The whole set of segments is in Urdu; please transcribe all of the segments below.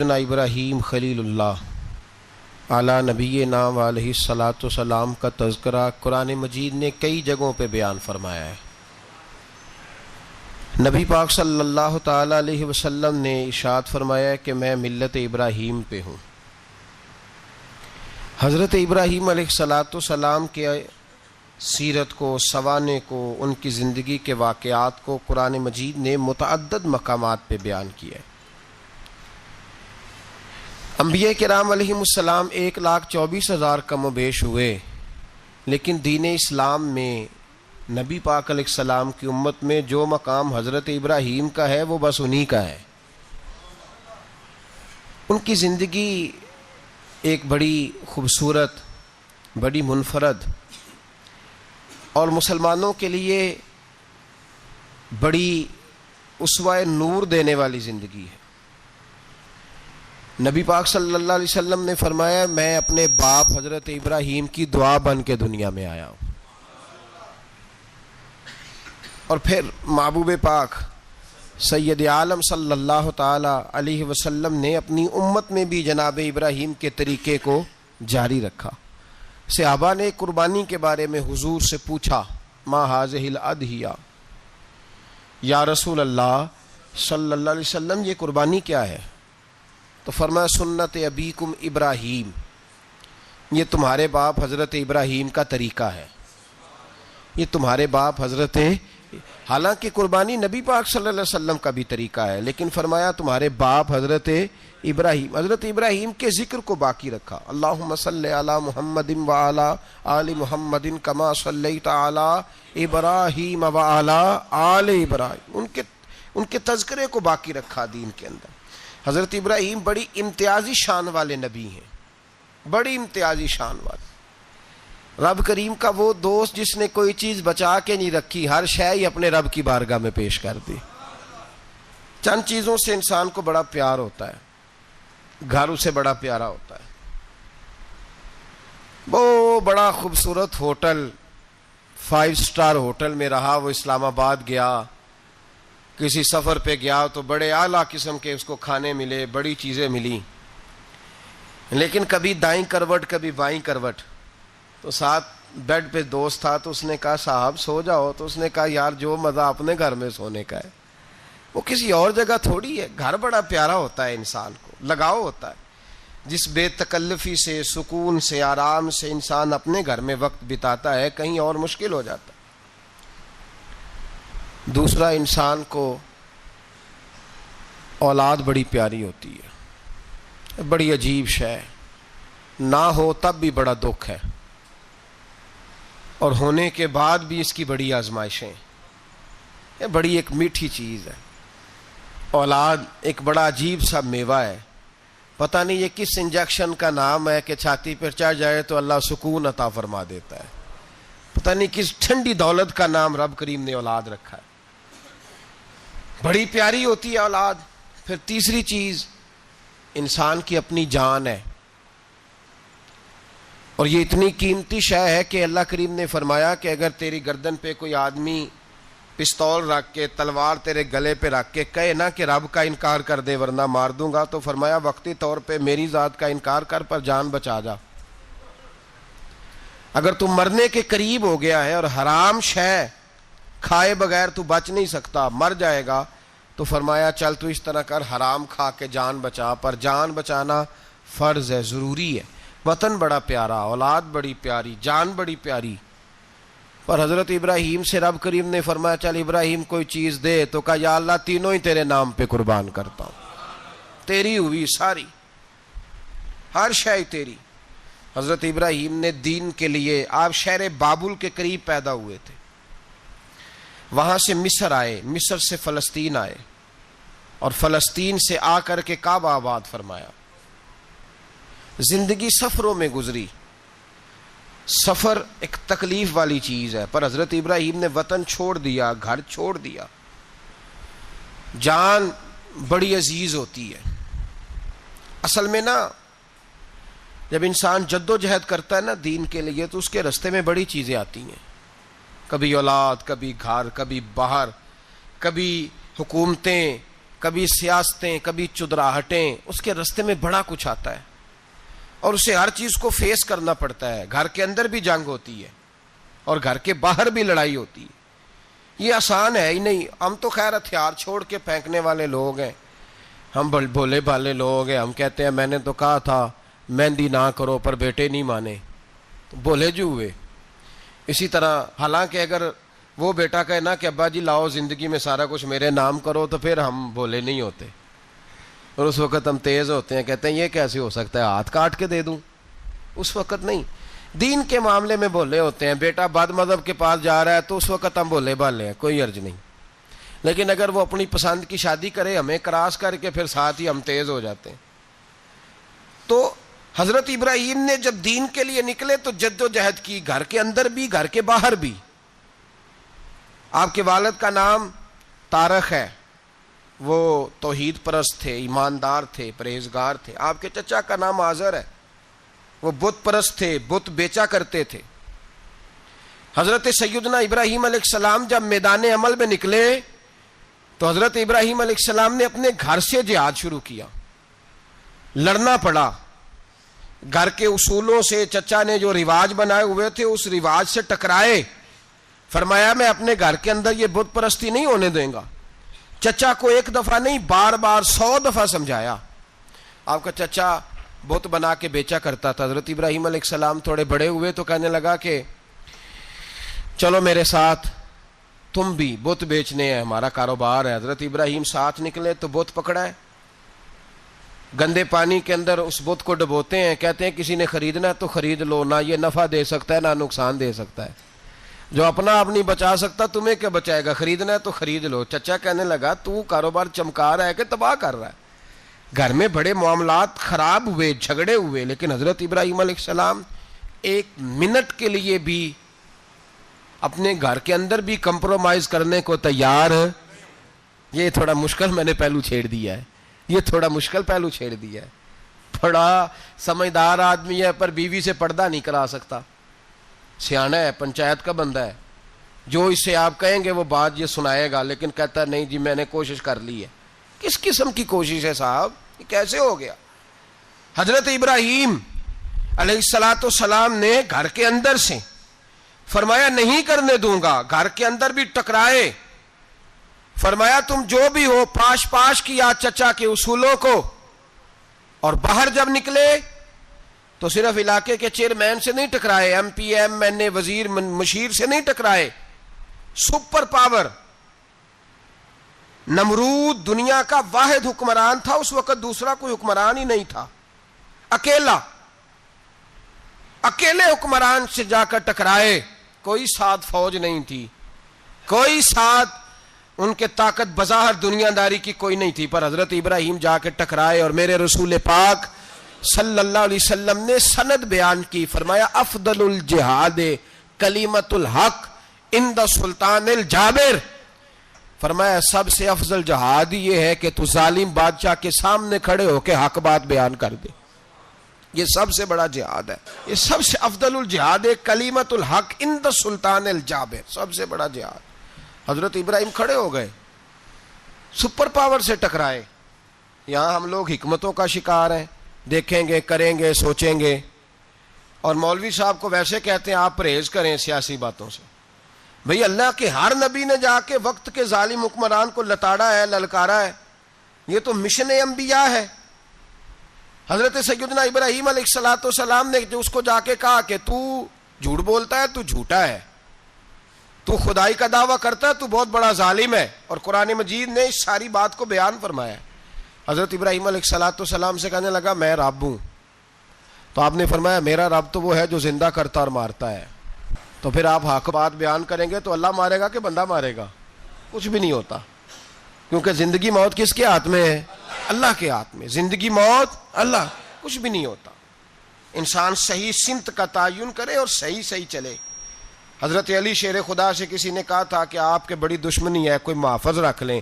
ابراہیم خلیل اللہ علی نبینا و علیہ الصلاۃ والسلام کا تذکرہ قرآن مجید نے کئی جگہوں پہ بیان فرمایا ہے۔ نبی پاک صلی اللہ تعالی علیہ وسلم نے ارشاد فرمایا ہے کہ میں ملت ابراہیم پہ ہوں۔ حضرت ابراہیم علیہ الصلاۃ والسلام کے سیرت کو، سوانے کو، ان کی زندگی کے واقعات کو قرآن مجید نے متعدد مقامات پہ بیان کیا ہے۔ انبیاء کرام علیہم السلام 1,24,000 کم و بیش ہوئے، لیکن دین اسلام میں نبی پاک علیہ السلام کی امت میں جو مقام حضرت ابراہیم کا ہے وہ بس انہی کا ہے۔ ان کی زندگی ایک بڑی خوبصورت، بڑی منفرد اور مسلمانوں کے لیے بڑی اسوہ نور دینے والی زندگی ہے۔ نبی پاک صلی اللہ علیہ وسلم نے فرمایا میں اپنے باپ حضرت ابراہیم کی دعا بن کے دنیا میں آیا ہوں۔ اور پھر محبوب پاک سید عالم صلی اللہ تعالی علیہ وسلم نے اپنی امت میں بھی جناب ابراہیم کے طریقے کو جاری رکھا۔ صحابہ نے قربانی کے بارے میں حضور سے پوچھا ما ہذہ الاضحیہ، یا رسول اللہ صلی اللہ علیہ وسلم یہ قربانی کیا ہے؟ تو فرمایا سنت ابیکم ابراہیم، یہ تمہارے باپ حضرت ابراہیم کا طریقہ ہے، یہ تمہارے باپ حضرت، حالانکہ قربانی نبی پاک صلی اللہ علیہ وسلم کا بھی طریقہ ہے، لیکن فرمایا تمہارے باپ حضرت ابراہیم، حضرت ابراہیم کے ذکر کو باقی رکھا۔ اللہم صلی علی محمد وعلی آل محمد کما صلیت علی ابراہیم وعلی آل ابراہیم، ان کے تذکرے کو باقی رکھا دین کے اندر۔ حضرت ابراہیم بڑی امتیازی شان والے نبی ہیں، بڑی امتیازی شان والے۔ رب کریم کا وہ دوست جس نے کوئی چیز بچا کے نہیں رکھی، ہر شے ہی اپنے رب کی بارگاہ میں پیش کر دی۔ چند چیزوں سے انسان کو بڑا پیار ہوتا ہے، گھر اسے بڑا پیارا ہوتا ہے، وہ بڑا خوبصورت ہوٹل، 5 اسٹار ہوٹل میں رہا، وہ اسلام آباد گیا، کسی سفر پہ گیا تو بڑے اعلیٰ قسم کے اس کو کھانے ملے، بڑی چیزیں ملی، لیکن کبھی دائیں کروٹ کبھی بائیں کروٹ، تو ساتھ بیڈ پہ دوست تھا تو اس نے کہا صاحب سو جاؤ، تو اس نے کہا یار جو مزہ اپنے گھر میں سونے کا ہے وہ کسی اور جگہ تھوڑی ہے۔ گھر بڑا پیارا ہوتا ہے، انسان کو لگاؤ ہوتا ہے، جس بے تکلفی سے، سکون سے، آرام سے انسان اپنے گھر میں وقت بتاتا ہے کہیں اور مشکل ہو جاتا ہے۔ دوسرا، انسان کو اولاد بڑی پیاری ہوتی ہے، بڑی عجیب شے، نہ ہو تب بھی بڑا دکھ ہے، اور ہونے کے بعد بھی اس کی بڑی آزمائشیں، یہ بڑی ایک میٹھی چیز ہے۔ اولاد ایک بڑا عجیب سا میوہ ہے، پتہ نہیں یہ کس انجیکشن کا نام ہے کہ چھاتی پر چڑھ جائے تو اللہ سکون عطا فرما دیتا ہے، پتہ نہیں کس ٹھنڈی دولت کا نام رب کریم نے اولاد رکھا ہے، بڑی پیاری ہوتی ہے اولاد۔ پھر تیسری چیز انسان کی اپنی جان ہے، اور یہ اتنی قیمتی شے ہے کہ اللہ کریم نے فرمایا کہ اگر تیری گردن پہ کوئی آدمی پستول رکھ کے، تلوار تیرے گلے پہ رکھ کے کہے نا کہ رب کا انکار کر دے ورنہ مار دوں گا، تو فرمایا وقتی طور پہ میری ذات کا انکار کر پر جان بچا جا۔ اگر تم مرنے کے قریب ہو گیا ہے اور حرام شے کھائے بغیر تو بچ نہیں سکتا، مر جائے گا، تو فرمایا چل تو اس طرح کر حرام کھا کے جان بچا، پر جان بچانا فرض ہے، ضروری ہے۔ وطن بڑا پیارا، اولاد بڑی پیاری، جان بڑی پیاری، پر حضرت ابراہیم سے رب کریم نے فرمایا چل ابراہیم کوئی چیز دے، تو کہا یا اللہ تینوں ہی تیرے نام پہ قربان کرتا ہوں، تیری ہوئی ساری، ہر شے تیری۔ حضرت ابراہیم نے دین کے لیے، آپ شہر بابل کے قریب پیدا ہوئے تھے، وہاں سے مصر آئے، مصر سے فلسطین آئے، اور فلسطین سے آ کر کے کعبہ آباد فرمایا۔ زندگی سفروں میں گزری، سفر ایک تکلیف والی چیز ہے، پر حضرت ابراہیم نے وطن چھوڑ دیا، گھر چھوڑ دیا۔ جان بڑی عزیز ہوتی ہے اصل میں نا، جب انسان جد و جہد کرتا ہے نا دین کے لیے تو اس کے رستے میں بڑی چیزیں آتی ہیں، کبھی اولاد، کبھی گھر، کبھی باہر، کبھی حکومتیں، کبھی سیاستیں، کبھی چدراہٹیں، اس کے راستے میں بڑا کچھ آتا ہے اور اسے ہر چیز کو فیس کرنا پڑتا ہے. گھر کے اندر بھی جنگ ہوتی ہے اور گھر کے باہر بھی لڑائی ہوتی ہے. یہ آسان ہے ہی نہیں. ہم تو خیر ہتھیار چھوڑ کے پھینکنے والے لوگ ہیں، ہم بھولے بھالے لوگ ہیں. ہم کہتے ہیں میں نے تو کہا تھا مہندی نہ کرو، پر بیٹے نہیں مانے، تو بھولے جو ہوئے. اسی طرح حالانکہ اگر وہ بیٹا کہے نا کہ ابا جی لاؤ زندگی میں سارا کچھ میرے نام کرو، تو پھر ہم بھولے نہیں ہوتے، اور اس وقت ہم تیز ہوتے ہیں، کہتے ہیں یہ کیسے ہو سکتا ہے، ہاتھ کاٹ کے دے دوں. اس وقت نہیں. دین کے معاملے میں بھولے ہوتے ہیں. بیٹا بد مذہب کے پاس جا رہا ہے تو اس وقت ہم بھولے بھالے ہیں، کوئی عرض نہیں. لیکن اگر وہ اپنی پسند کی شادی کرے ہمیں کراس کر کے، پھر ساتھ ہی ہم تیز ہو جاتے ہیں. تو حضرت ابراہیم نے جب دین کے لیے نکلے تو جد و جہد کی، گھر کے اندر بھی گھر کے باہر بھی. آپ کے والد کا نام طارق ہے، وہ توحید پرست تھے، ایماندار تھے، پرہیزگار تھے. آپ کے چچا کا نام آزر ہے، وہ بت پرست تھے، بت بیچا کرتے تھے. حضرت سیدنا ابراہیم علیہ السلام جب میدان عمل میں نکلے تو حضرت ابراہیم علیہ السلام نے اپنے گھر سے جہاد شروع کیا. لڑنا پڑا. گھر کے اصولوں سے چچا نے جو رواج بنائے ہوئے تھے اس رواج سے ٹکرائے. فرمایا میں اپنے گھر کے اندر یہ بت پرستی نہیں ہونے دیں گا. چچا کو ایک دفعہ نہیں، بار بار 100 دفعہ سمجھایا. آپ کا چچا بت بنا کے بیچا کرتا تھا. حضرت ابراہیم علیہ السلام تھوڑے بڑے ہوئے تو کہنے لگا کہ چلو میرے ساتھ، تم بھی بت بیچنے ہیں، ہمارا کاروبار ہے. حضرت ابراہیم ساتھ نکلے تو بت پکڑا ہے، گندے پانی کے اندر اس بت کو ڈبوتے ہیں. کہتے ہیں کسی نے خریدنا ہے تو خرید لو، نہ یہ نفع دے سکتا ہے نہ نقصان دے سکتا ہے. جو اپنا آپ نہیں بچا سکتا تمہیں کیا بچائے گا، خریدنا ہے تو خرید لو. چچا کہنے لگا تو کاروبار چمکا رہا ہے کہ تباہ کر رہا ہے. گھر میں بڑے معاملات خراب ہوئے، جھگڑے ہوئے، لیکن حضرت ابراہیم علیہ السلام ایک منٹ کے لیے بھی اپنے گھر کے اندر بھی کمپرومائز کرنے کو تیار. یہ تھوڑا مشکل میں نے پہلو چھیڑ دیا ہے، یہ تھوڑا مشکل پہلو چھیڑ دیا ہے. بڑا سمجھدار آدمی ہے پر بیوی سے پردہ نہیں کرا سکتا. سیانا ہے، پنچایت کا بندہ ہے، جو اس سے آپ کہیں گے وہ بات یہ سنائے گا، لیکن کہتا ہے نہیں جی میں نے کوشش کر لی ہے. کس قسم کی کوشش ہے صاحب، یہ کیسے ہو گیا؟ حضرت ابراہیم علیہ السلام نے گھر کے اندر سے فرمایا نہیں کرنے دوں گا. گھر کے اندر بھی ٹکرائے. فرمایا تم جو بھی ہو، پاش پاش کیا چچا کے اصولوں کو. اور باہر جب نکلے تو صرف علاقے کے چیئرمین سے نہیں ٹکرائے، ایم پی ایم این اے وزیر مشیر سے نہیں ٹکرائے. سپر پاور نمرود دنیا کا واحد حکمران تھا اس وقت، دوسرا کوئی حکمران ہی نہیں تھا. اکیلے حکمران سے جا کر ٹکرائے. کوئی ساتھ فوج نہیں تھی، کوئی ساتھ ان کے طاقت بظاہر دنیا داری کی کوئی نہیں تھی، پر حضرت ابراہیم جا کے ٹکرائے. اور میرے رسول پاک صلی اللہ علیہ وسلم نے سند بیان کی. فرمایا افضل الجہاد کلمۃ الحق عند سلطان الجابر. فرمایا سب سے افضل جہاد یہ ہے کہ تو ظالم بادشاہ کے سامنے کھڑے ہو کے حق بات بیان کر دے. یہ سب سے بڑا جہاد ہے، یہ سب سے افضل الجہاد کلمۃ الحق عند سلطان الجابر، سب سے بڑا جہاد. حضرت ابراہیم کھڑے ہو گئے، سپر پاور سے ٹکرائے. یہاں ہم لوگ حکمتوں کا شکار ہیں، دیکھیں گے، کریں گے، سوچیں گے. اور مولوی صاحب کو ویسے کہتے ہیں آپ پرہیز کریں سیاسی باتوں سے. بھئی اللہ کے ہر نبی نے جا کے وقت کے ظالم حکمران کو لتاڑا ہے، للکارا ہے. یہ تو مشن انبیاء ہے. حضرت سیدنا ابراہیم علیہ السلام نے جو اس کو جا کے کہا کہ تو جھوٹ بولتا ہے، تو جھوٹا ہے، تو خدائی کا دعویٰ کرتا ہے، تو بہت بڑا ظالم ہے. اور قرآن مجید نے اس ساری بات کو بیان فرمایا. حضرت ابراہیم علیہ السلام سے کہنے لگا میں رب ہوں. تو آپ نے فرمایا میرا رب تو وہ ہے جو زندہ کرتا اور مارتا ہے. تو پھر آپ حق بات بیان کریں گے تو اللہ مارے گا کہ بندہ مارے گا؟ کچھ بھی نہیں ہوتا، کیونکہ زندگی موت کس کے ہاتھ میں ہے؟ اللہ کے ہاتھ میں. زندگی موت اللہ، کچھ بھی نہیں ہوتا. انسان صحیح سمت کا تعین کرے اور صحیح چلے. حضرت علی شیر خدا سے کسی نے کہا تھا کہ آپ کے بڑی دشمنی ہے، کوئی محافظ رکھ لیں.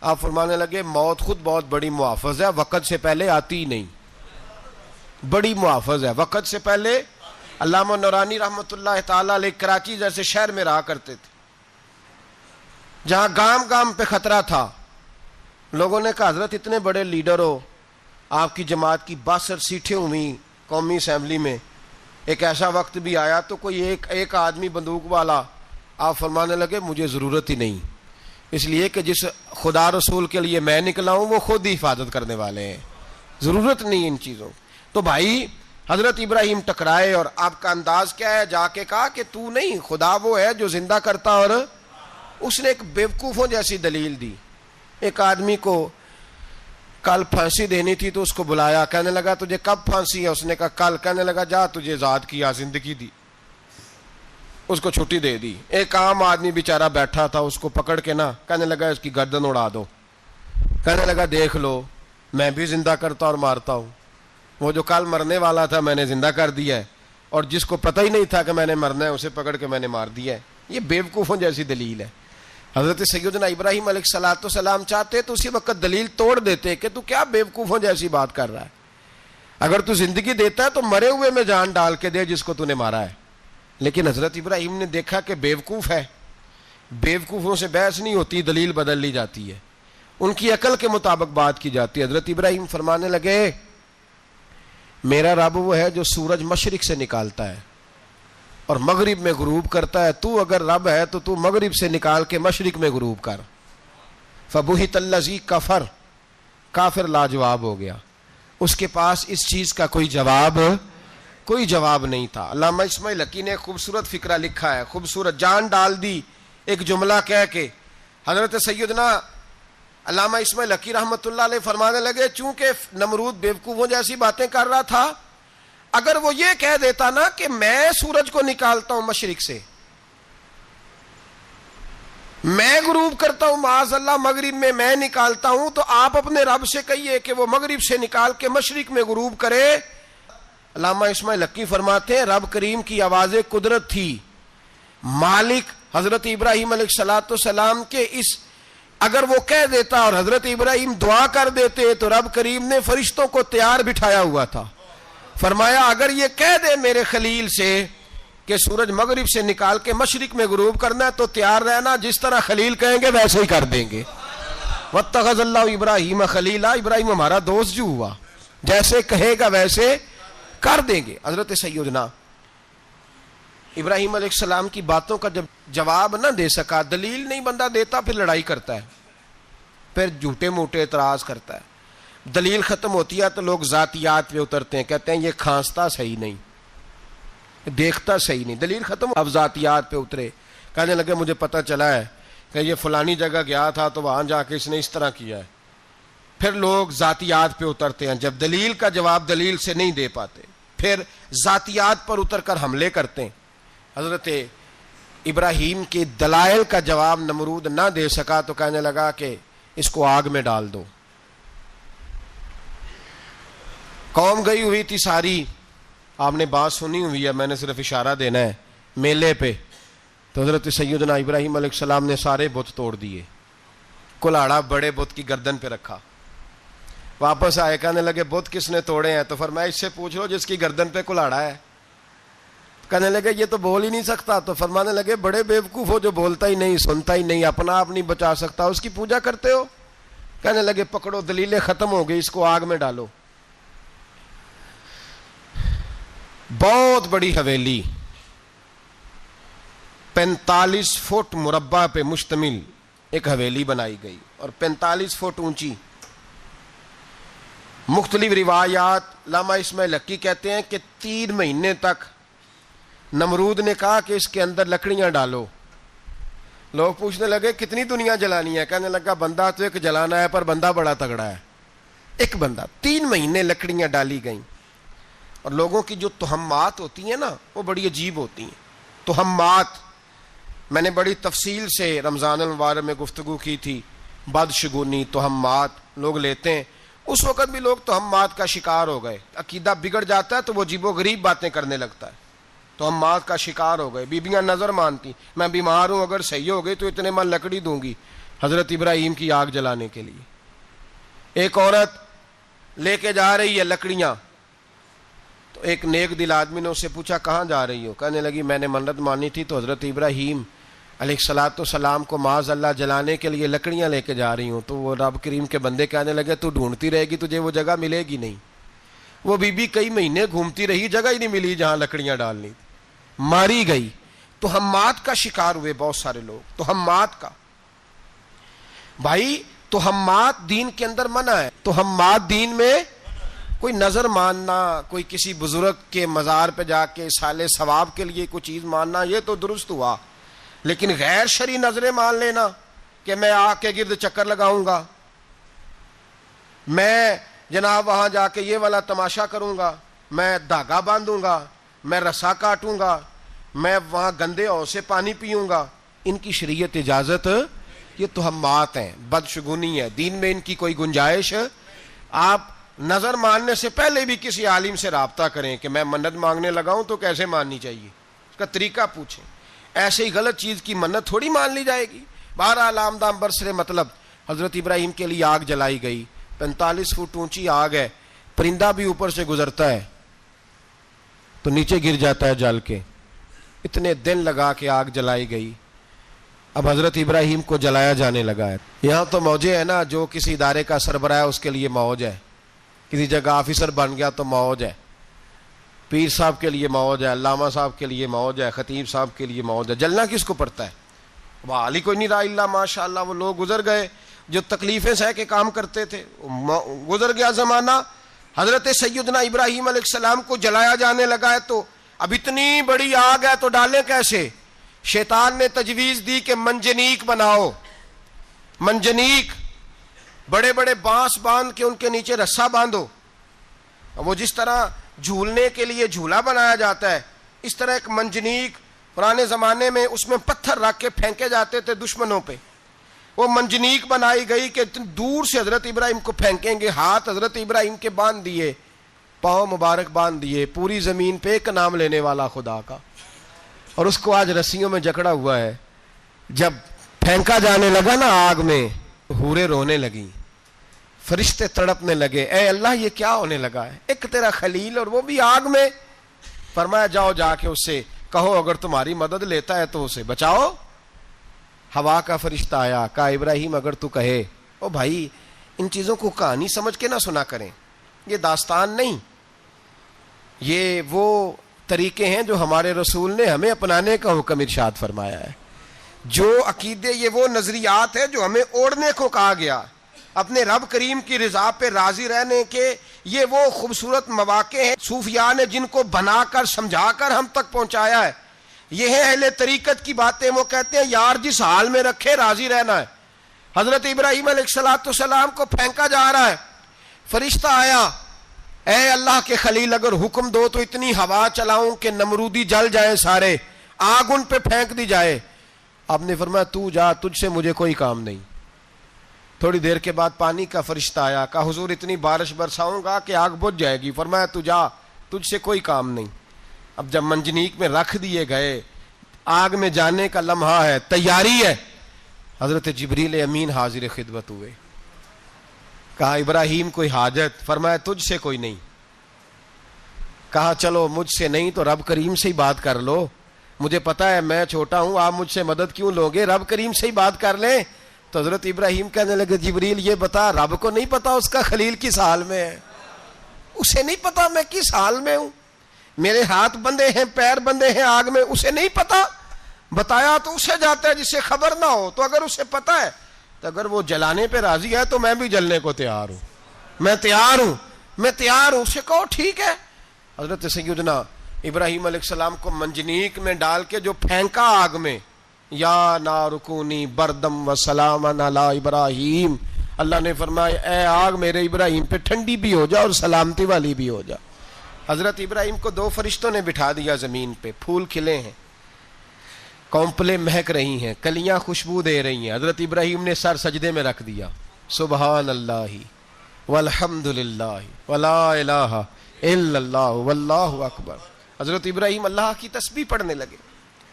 آپ فرمانے لگے موت خود بہت بڑی محافظ ہے، وقت سے پہلے آتی ہی نہیں. بڑی محافظ ہے، وقت سے پہلے. علامہ نورانی رحمۃ اللہ تعالی علیہ کراچی جیسے شہر میں رہا کرتے تھے، جہاں گام گام پہ خطرہ تھا. لوگوں نے کہا حضرت اتنے بڑے لیڈر ہو, آپ کی جماعت کی 62 سیٹیں ہوئی قومی اسمبلی میں, ایک ایسا وقت بھی آیا تو کوئی ایک آدمی بندوق والا, آپ فرمانے لگے مجھے ضرورت ہی نہیں, اس لیے کہ جس خدا رسول کے لیے میں نکلا ہوں وہ خود ہی حفاظت کرنے والے ہیں, ضرورت نہیں ان چیزوں. تو بھائی حضرت ابراہیم ٹکرائے, اور آپ کا انداز کیا ہے؟ جا کے کہا کہ تو نہیں, خدا وہ ہے جو زندہ کرتا. اور اس نے ایک بیوقوفوں جیسی دلیل دی. ایک آدمی کو کل پھانسی دینی تھی تو اس کو بلایا, کہنے لگا تجھے کب پھانسی ہے؟ اس نے کہا کل. کہنے لگا جا تجھے آزاد کیا, زندگی دی, اس کو چھٹی دے دی. ایک عام آدمی بیچارہ بیٹھا تھا, اس کو پکڑ کے نا کہنے لگا اس کی گردن اڑا دو. کہنے لگا دیکھ لو میں بھی زندہ کرتا اور مارتا ہوں, وہ جو کل مرنے والا تھا میں نے زندہ کر دیا ہے, اور جس کو پتہ ہی نہیں تھا کہ میں نے مرنا ہے اسے پکڑ کے میں نے مار دیا ہے. یہ بیوقوفوں جیسی دلیل ہے. حضرت سیدنا ابراہیم علیہ الصلوۃ والسلام چاہتے تو اسی وقت دلیل توڑ دیتے کہ تو کیا بیوقوفوں جیسی بات کر رہا ہے, اگر تو زندگی دیتا ہے تو مرے ہوئے میں جان ڈال کے دے جس کو تو نے مارا ہے. لیکن حضرت ابراہیم نے دیکھا کہ بیوقوف ہے, بیوقوفوں سے بحث نہیں ہوتی, دلیل بدل لی جاتی ہے, ان کی عقل کے مطابق بات کی جاتی ہے. حضرت ابراہیم فرمانے لگے میرا رب وہ ہے جو سورج مشرق سے نکالتا ہے اور مغرب میں غروب کرتا ہے, تو اگر رب ہے تو تو مغرب سے نکال کے مشرق میں غروب کر. فبہت الذی کفر, کافر لاجواب ہو گیا, اس کے پاس اس چیز کا کوئی جواب نہیں تھا. علامہ اسماعیل حقی نے خوبصورت فقرہ لکھا ہے, خوبصورت, جان ڈال دی ایک جملہ کہہ کے. حضرت سیدنا علامہ اسماعیل حقی رحمۃ اللہ علیہ فرمانے لگے چونکہ نمرود بیوقوفوں جیسی باتیں کر رہا تھا, اگر وہ یہ کہہ دیتا نا کہ میں سورج کو نکالتا ہوں مشرق سے, میں غروب کرتا ہوں معاذ اللہ مغرب میں نکالتا ہوں, تو آپ اپنے رب سے کہیے کہ وہ مغرب سے نکال کے مشرق میں غروب کرے. علامہ اسماعیل حقی فرماتے ہیں رب کریم کی آواز قدرت تھی, مالک حضرت ابراہیم علیہ الصلوۃ والسلام کے اس, اگر وہ کہہ دیتا اور حضرت ابراہیم دعا کر دیتے تو رب کریم نے فرشتوں کو تیار بٹھایا ہوا تھا. فرمایا اگر یہ کہہ دے میرے خلیل سے کہ سورج مغرب سے نکال کے مشرق میں غروب کرنا ہے تو تیار رہنا, جس طرح خلیل کہیں گے ویسے ہی کر دیں گے. واتخذ اللہ ابراہیم خلیلا, ابراہیم ہمارا دوست جو ہوا, جیسے کہے گا ویسے کر دیں گے. حضرت سیدنا ابراہیم علیہ السلام کی باتوں کا جب جواب نہ دے سکا, دلیل نہیں بندہ دیتا, پھر لڑائی کرتا ہے, پھر جھوٹے موٹے اعتراض کرتا ہے. دلیل ختم ہوتی ہے تو لوگ ذاتیات پہ اترتے ہیں, کہتے ہیں یہ کھانستا صحیح نہیں, دیکھتا صحیح نہیں. دلیل ختم, اب ذاتیات پہ اترے, کہنے لگے مجھے پتہ چلا ہے کہ یہ فلانی جگہ گیا تھا تو وہاں جا کے اس نے اس طرح کیا ہے. پھر لوگ ذاتیات پہ اترتے ہیں, جب دلیل کا جواب دلیل سے نہیں دے پاتے پھر ذاتیات پر اتر کر حملے کرتے ہیں. حضرت ابراہیم کے دلائل کا جواب نمرود نہ دے سکا تو کہنے لگا کہ اس کو آگ میں ڈال دو. قوم گئی ہوئی تھی ساری, آپ نے بات سنی ہوئی ہے, میں نے صرف اشارہ دینا ہے, میلے پہ. تو حضرت سیدنا ابراہیم علیہ السلام نے سارے بت توڑ دیے, کلاڑا بڑے بت کی گردن پہ رکھا. واپس آئے, کہنے لگے بت کس نے توڑے ہیں؟ تو فرمایا اس سے پوچھ لو جس کی گردن پہ کلاڑا ہے. کہنے لگے یہ تو بول ہی نہیں سکتا. تو فرمانے لگے بڑے بیوقوف ہو, جو بولتا ہی نہیں, سنتا ہی نہیں, اپنا آپ نہیں بچا سکتا, اس کی پوجا کرتے ہو. کہنے لگے پکڑو, دلیلیں ختم ہو گئی, اس کو آگ میں ڈالو. بہت بڑی حویلی 45 فٹ مربع پہ مشتمل ایک حویلی بنائی گئی اور 45 فٹ اونچی. مختلف روایات, علامہ اسماعیل حقی کہتے ہیں کہ 3 مہینے تک نمرود نے کہا کہ اس کے اندر لکڑیاں ڈالو. لوگ پوچھنے لگے کتنی دنیا جلانی ہے؟ کہنے لگا بندہ تو ایک جلانا ہے, پر بندہ بڑا تگڑا ہے, ایک بندہ. 3 مہینے لکڑیاں ڈالی گئیں. اور لوگوں کی جو تہمات ہوتی ہیں نا وہ بڑی عجیب ہوتی ہیں. تہمات میں نے بڑی تفصیل سے رمضان المبارک میں گفتگو کی تھی. بدشگونی, تہمات لوگ لیتے ہیں. اس وقت بھی لوگ تہمات کا شکار ہو گئے, عقیدہ بگڑ جاتا ہے تو وہ عجیب و غریب باتیں کرنے لگتا ہے. تہمات کا شکار ہو گئے. بیبیاں نظر مانتی, میں بیمار ہوں, اگر صحیح ہو گئی تو اتنے من لکڑی دوں گی حضرت ابراہیم کی آگ جلانے کے لیے. ایک عورت لے کے جا رہی ہے لکڑیاں, تو ایک نیک دل آدمی نے اس سے پوچھا کہاں جا رہی ہو؟ کہنے لگی میں نے منت مانی تھی تو حضرت ابراہیم علیہ الصلوۃ والسلام کو معاذ اللہ جلانے کے لیے لکڑیاں لے کے جا رہی ہوں، تو وہ رب کریم کے بندے کہنے لگے تو ڈھونڈتی رہے گی، تجھے وہ جگہ ملے گی نہیں۔ وہ بی بی کئی مہینے گھومتی رہی، جگہ ہی نہیں ملی جہاں لکڑیاں ڈالنی تھی، ماری گئی۔ تو ہمات کا شکار ہوئے بہت سارے لوگ، تو ہمات کا بھائی، تو ہمات دین کے اندر منع ہے۔ تو ہمات دین میں کوئی نظر ماننا، کوئی کسی بزرگ کے مزار پہ جا کے سالے ثواب کے لیے کوئی چیز ماننا، یہ تو درست ہوا، لیکن غیر شرعی نظریں مان لینا کہ میں آگ کے گرد چکر لگاؤں گا، میں جناب وہاں جا کے یہ والا تماشا کروں گا، میں دھاگا باندھوں گا، میں رسا کاٹوں گا، میں وہاں گندے ہو سے پانی پیوں گا، ان کی شریعت اجازت، یہ توہمات ہیں، بدشگونی ہے، دین میں ان کی کوئی گنجائش۔ آپ نظر ماننے سے پہلے بھی کسی عالم سے رابطہ کریں کہ میں منت مانگنے لگا ہوں تو کیسے ماننی چاہیے، اس کا طریقہ پوچھیں۔ ایسے ہی غلط چیز کی منت تھوڑی مان لی جائے گی۔ بہرحال آمدام برسرے مطلب حضرت ابراہیم کے لیے آگ جلائی گئی، 45 فٹ اونچی آگ ہے، پرندہ بھی اوپر سے گزرتا ہے تو نیچے گر جاتا ہے جل کے، اتنے دن لگا کے آگ جلائی گئی۔ اب حضرت ابراہیم کو جلایا جانے لگا ہے۔ یہاں تو موجیں ہے نا، جو کسی ادارے کا سربراہ ہے اس کے لیے موج ہے، کسی جگہ آفیسر بن گیا تو موج ہے، پیر صاحب کے لیے موج ہے، علامہ صاحب کے لیے موج ہے، خطیب صاحب کے لیے موج ہے۔ جلنا کس کو پڑتا ہے؟ وہ علی کوئی نہیں رہا اللہ ماشاء اللہ، وہ لوگ گزر گئے جو تکلیفیں سہ کے کام کرتے تھے، گزر گیا زمانہ۔ حضرت سیدنا ابراہیم علیہ السلام کو جلایا جانے لگا ہے، تو اب اتنی بڑی آگ ہے تو ڈالیں کیسے؟ شیطان نے تجویز دی کہ منجنیق بناؤ، منجنیق، بڑے بڑے بانس باندھ کے ان کے نیچے رسا باندھو، وہ جس طرح جھولنے کے لیے جھولا بنایا جاتا ہے اس طرح ایک منجنیق پرانے زمانے میں، اس میں پتھر رکھ کے پھینکے جاتے تھے دشمنوں پہ، وہ منجنیق بنائی گئی کہ دور سے حضرت ابراہیم کو پھینکیں گے۔ ہاتھ حضرت ابراہیم کے باندھ دیے، پاؤں مبارک باندھ دیے، پوری زمین پہ ایک نام لینے والا خدا کا، اور اس کو آج رسیوں میں جکڑا ہوا ہے۔ جب پھینکا جانے لگا نا آگ میں، حوریں رونے لگیں، فرشتے تڑپنے لگے، اے اللہ یہ کیا ہونے لگا ہے، ایک تیرا خلیل اور وہ بھی آگ میں۔ فرمایا جاؤ جا کے اس سے کہو اگر تمہاری مدد لیتا ہے تو اسے بچاؤ۔ ہوا کا فرشتہ آیا، کہا ابراہیم اگر تو کہے۔ او بھائی ان چیزوں کو کہانی سمجھ کے نہ سنا کریں، یہ داستان نہیں، یہ وہ طریقے ہیں جو ہمارے رسول نے ہمیں اپنانے کا حکم ارشاد فرمایا ہے، جو عقیدے، یہ وہ نظریات ہے جو ہمیں اوڑھنے کو کہا گیا، اپنے رب کریم کی رضا پہ راضی رہنے کے یہ وہ خوبصورت مواقع ہیں صوفیاء نے جن کو بنا کر سمجھا کر ہم تک پہنچایا ہے۔ یہ ہے اہل طریقت کی باتیں، وہ کہتے ہیں یار جس حال میں رکھے راضی رہنا ہے۔ حضرت ابراہیم علیہ السلام کو پھینکا جا رہا ہے، فرشتہ آیا، اے اللہ کے خلیل اگر حکم دو تو اتنی ہوا چلاؤں کہ نمرودی جل جائیں سارے، آگ ان پہ پھینک دی جائے۔ آپ نے فرمایا تو جا، تجھ سے مجھے کوئی کام نہیں۔ تھوڑی دیر کے بعد پانی کا فرشتہ آیا، کہا حضور اتنی بارش برساؤں گا کہ آگ بجھ جائے گی۔ فرمایا تو جا، تجھ سے کوئی کام نہیں۔ اب جب منجنیق میں رکھ دیے گئے، آگ میں جانے کا لمحہ ہے، تیاری ہے، حضرت جبریل امین حاضر خدمت ہوئے، کہا ابراہیم کوئی حاجت؟ فرمایا تجھ سے کوئی نہیں۔ کہا چلو مجھ سے نہیں تو رب کریم سے ہی بات کر لو، مجھے پتا ہے میں چھوٹا ہوں، آپ مجھ سے مدد کیوں لوگے، رب کریم سے ہی بات کر لیں۔ تو حضرت ابراہیم کہنے لگے جبریل یہ بتا، رب کو نہیں پتا اس کا خلیل کس حال میں ہے، اسے نہیں پتا میں کس حال میں ہوں، میرے ہاتھ بندے ہیں، پیر بندے ہیں آگ میں، اسے نہیں پتا، بتایا تو اسے جاتا ہے جس سے خبر نہ ہو۔ تو اگر اسے پتا ہے تو اگر وہ جلانے پہ راضی ہے تو میں بھی جلنے کو تیار ہوں، میں تیار ہوں، میں تیار ہوں، اسے کہو ٹھیک ہے۔ حضرت سیدنا ابراہیم علیہ السلام کو منجنیق میں ڈال کے جو پھینکا آگ میں، یا نار کونی بردم و سلاما علی ابراہیم، اللہ نے فرمایا اے آگ میرے ابراہیم پہ ٹھنڈی بھی ہو جا اور سلامتی والی بھی ہو جا۔ حضرت ابراہیم کو دو فرشتوں نے بٹھا دیا زمین پہ، پھول کھلے ہیں، کونپلیں مہک رہی ہیں، کلیاں خوشبو دے رہی ہیں۔ حضرت ابراہیم نے سر سجدے میں رکھ دیا، سبحان اللہ والحمد للہ ولا الہ الا اللہ واللہ اکبر۔ حضرت ابراہیم اللہ کی تسبیح پڑھنے لگے،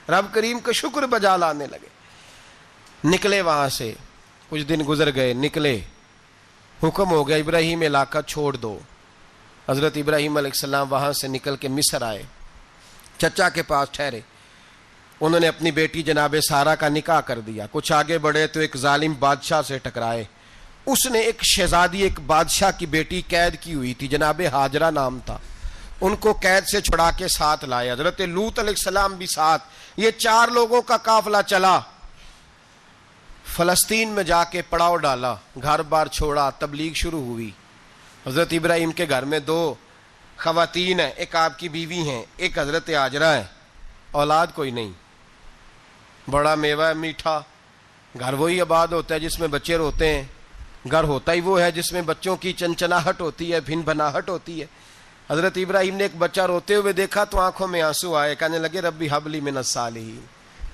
رب کریم کا شکر بجا لانے لگے۔ نکلے وہاں سے، کچھ دن گزر گئے، نکلے، حکم ہو گیا ابراہیم علاقہ چھوڑ دو۔ حضرت ابراہیم علیہ السلام وہاں سے نکل کے مصر آئے، چچا کے پاس ٹھہرے۔ انہوں نے اپنی بیٹی جناب سارہ کا نکاح کر دیا. کچھ آگے بڑھے تو ایک ظالم بادشاہ سے ٹکرائے. اس نے ایک شہزادی, ایک بادشاہ کی بیٹی قید کی ہوئی تھی, جناب ہاجرہ نام تھا. ان کو قید سے چھڑا کے ساتھ لائے. حضرت لوط علیہ السلام بھی ساتھ. یہ 4 لوگوں کا قافلہ چلا. فلسطین میں جا کے پڑاؤ ڈالا, گھر بار چھوڑا, تبلیغ شروع ہوئی. حضرت ابراہیم کے گھر میں 2 خواتین ہیں, ایک آپ کی بیوی ہیں, ایک حضرت ہاجرہ ہے. اولاد کوئی نہیں. بڑا میوہ ہے میٹھا. گھر وہی آباد ہوتا ہے جس میں بچے روتے ہیں. گھر ہوتا ہی وہ ہے جس میں بچوں کی چنچناہٹ ہوتی ہے, بھن بھناہٹ ہوتی ہے. حضرت ابراہیم نے ایک بچہ روتے ہوئے دیکھا تو آنکھوں میں آنسو آئے. کہنے لگے ربی حب لی من الصالحین,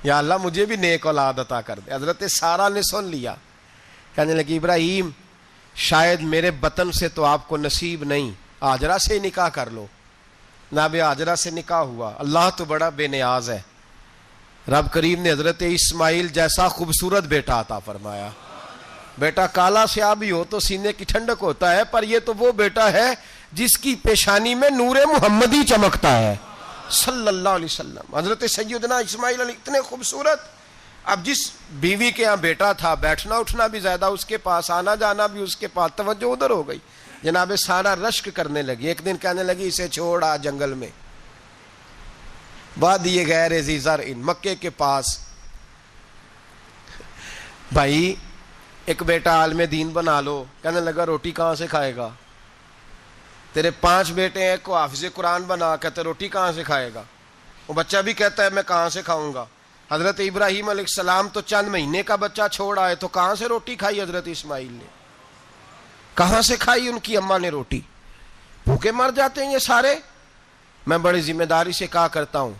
یا اللہ مجھے بھی نیک اولاد عطا کر دے. حضرت سارہ نے سن لیا. کہنے لگی ابراہیم شاید میرے بطن سے تو آپ کو نصیب نہیں, ہاجرہ سے نکاح کر لو. جناب ہاجرہ سے نکاح ہوا. اللہ تو بڑا بے نیاز ہے. رب کریم نے حضرت اسماعیل جیسا خوبصورت بیٹا عطا فرمایا. بیٹا کالا سیاہ بھی ہو تو سینے کی ٹھنڈک ہوتا ہے, پر یہ تو وہ بیٹا ہے جس کی پیشانی میں نور محمدی چمکتا ہے صلی اللہ علیہ وسلم. حضرت سیدنا اسماعیل علیہ اتنے خوبصورت. اب جس بیوی کے ہاں بیٹا تھا, بیٹھنا اٹھنا بھی زیادہ اس کے پاس, آنا جانا بھی اس کے پاس, توجہ ادھر ہو گئی. جناب سارہ رشک کرنے لگی. ایک دن کہنے لگی اسے چھوڑ آ جنگل میں, وادی غیر ذی زرع, مکے کے پاس. بھائی ایک بیٹا عالم دین بنا لو. کہنے لگا روٹی کہاں سے کھائے گا؟ تیرے 5 بیٹے ہیں, کو حافظ قرآن بنا. کہتے روٹی کہاں سے کھائے گا؟ وہ بچہ بھی کہتا ہے میں کہاں سے کھاؤں گا. حضرت ابراہیم علیہ السلام تو چند مہینے کا بچہ چھوڑ آئے, تو کہاں سے روٹی کھائی حضرت اسماعیل نے؟ کہاں سے کھائی ان کی اماں نے روٹی؟ بھوکے مر جاتے ہیں یہ سارے. میں بڑی ذمہ داری سے کہا کرتا ہوں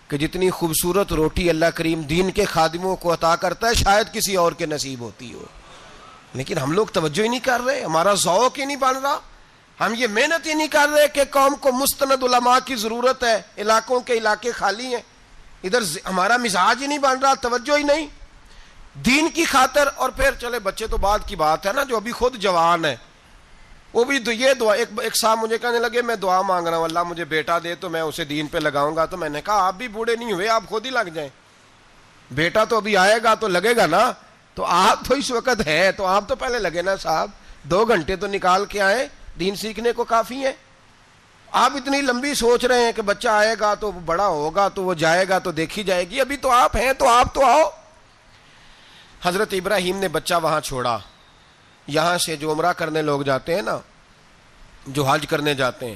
کہ جتنی خوبصورت روٹی اللہ کریم دین کے خادموں کو عطا کرتا ہے شاید کسی اور کے نصیب ہوتی ہو, لیکن ہم لوگ توجہ ہی نہیں کر رہے. ہمارا ذوق ہی نہیں بن رہا. ہم یہ محنت ہی نہیں کر رہے کہ قوم کو مستند علماء کی ضرورت ہے. علاقوں کے علاقے خالی ہیں, ادھر ہمارا مزاج ہی نہیں بن رہا, توجہ ہی نہیں دین کی خاطر. اور پھر چلے بچے تو بعد کی بات ہے نا, جو ابھی خود جوان ہے وہ بھی یہ دعا. ایک صاحب مجھے کہنے لگے میں دعا مانگ رہا ہوں اللہ مجھے بیٹا دے تو میں اسے دین پہ لگاؤں گا. تو میں نے کہا آپ بھی بوڑھے نہیں ہوئے, آپ خود ہی لگ جائیں. بیٹا تو ابھی آئے گا تو لگے گا نا. تو آپ تو اس وقت ہے تو آپ تو پہلے لگے نا صاحب. 2 گھنٹے تو نکال کے آئے, دین سیکھنے کو کافی ہے. آپ اتنی لمبی سوچ رہے ہیں کہ بچہ آئے گا تو بڑا ہوگا تو وہ جائے گا تو دیکھی جائے گی. ابھی تو آپ ہیں تو آپ تو آؤ. حضرت ابراہیم نے بچہ وہاں چھوڑا. یہاں سے جو عمرہ کرنے لوگ جاتے ہیں نا, جو حج کرنے جاتے ہیں,